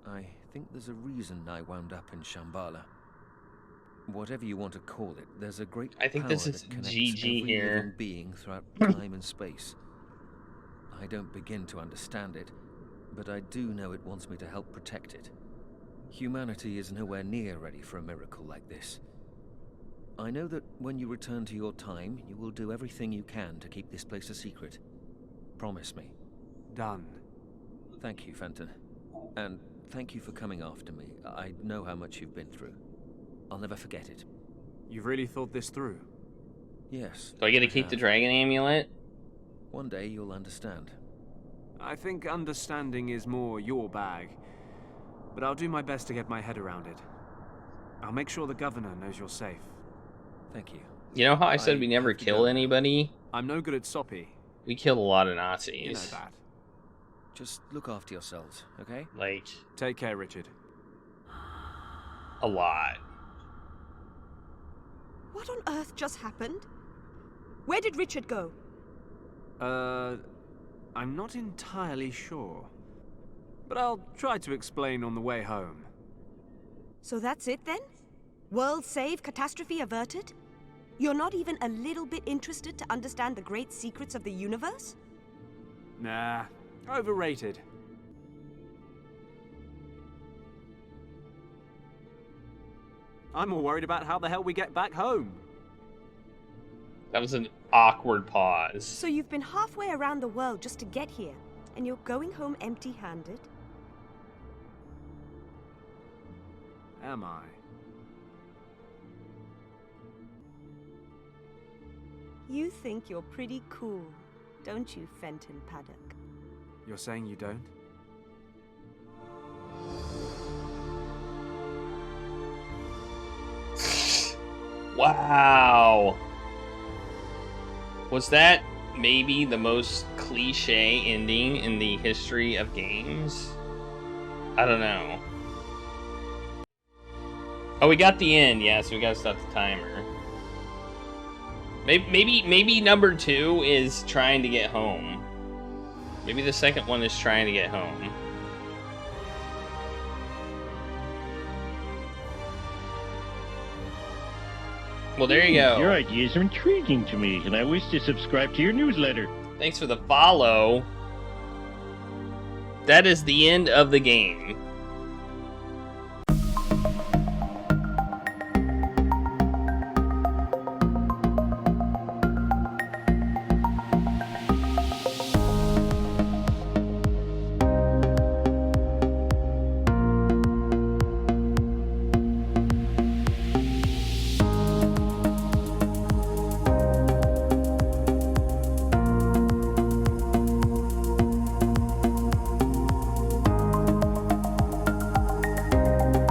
I think there's a reason I wound up in Shambhala. Whatever you want to call it, there's a great I think power this is that connects GG every here. living being throughout time and space. I don't begin to understand it, but I do know it wants me to help protect it. Humanity is nowhere near ready for a miracle like this. I know that when you return to your time, you will do everything you can to keep this place a secret. Promise me. Done. Thank you, Fenton. And thank you for coming after me. I know how much you've been through. I'll never forget it. You've really thought this through? Yes. Do I get to keep the dragon amulet? One day you'll understand. I think understanding is more your bag. But I'll do my best to get my head around it. I'll make sure the governor knows you're safe. Thank you. You know how I said we never kill anybody? I'm no good at soppy. We killed a lot of Nazis. You know that. Just look after yourselves, okay? Like... Take care, Richard. A lot. What on earth just happened? Where did Richard go? I'm not entirely sure. But I'll try to explain on the way home. So that's it then? World saved, catastrophe averted? You're not even a little bit interested to understand the great secrets of the universe? Nah, overrated. I'm more worried about how the hell we get back home. That was an awkward pause. So you've been halfway around the world just to get here, and you're going home empty-handed? Am I? You think you're pretty cool, don't you, Fenton Paddock? You're saying you don't? Wow. Was that maybe the most cliche ending in the history of games? I don't know. Oh, we got the end. Yeah, so we gotta stop the timer. Maybe number 2 is trying to get home. Maybe the second one is trying to get home. Well, there you go. Your ideas are intriguing to me, and I wish to subscribe to your newsletter. Thanks for the follow. That is the end of the game.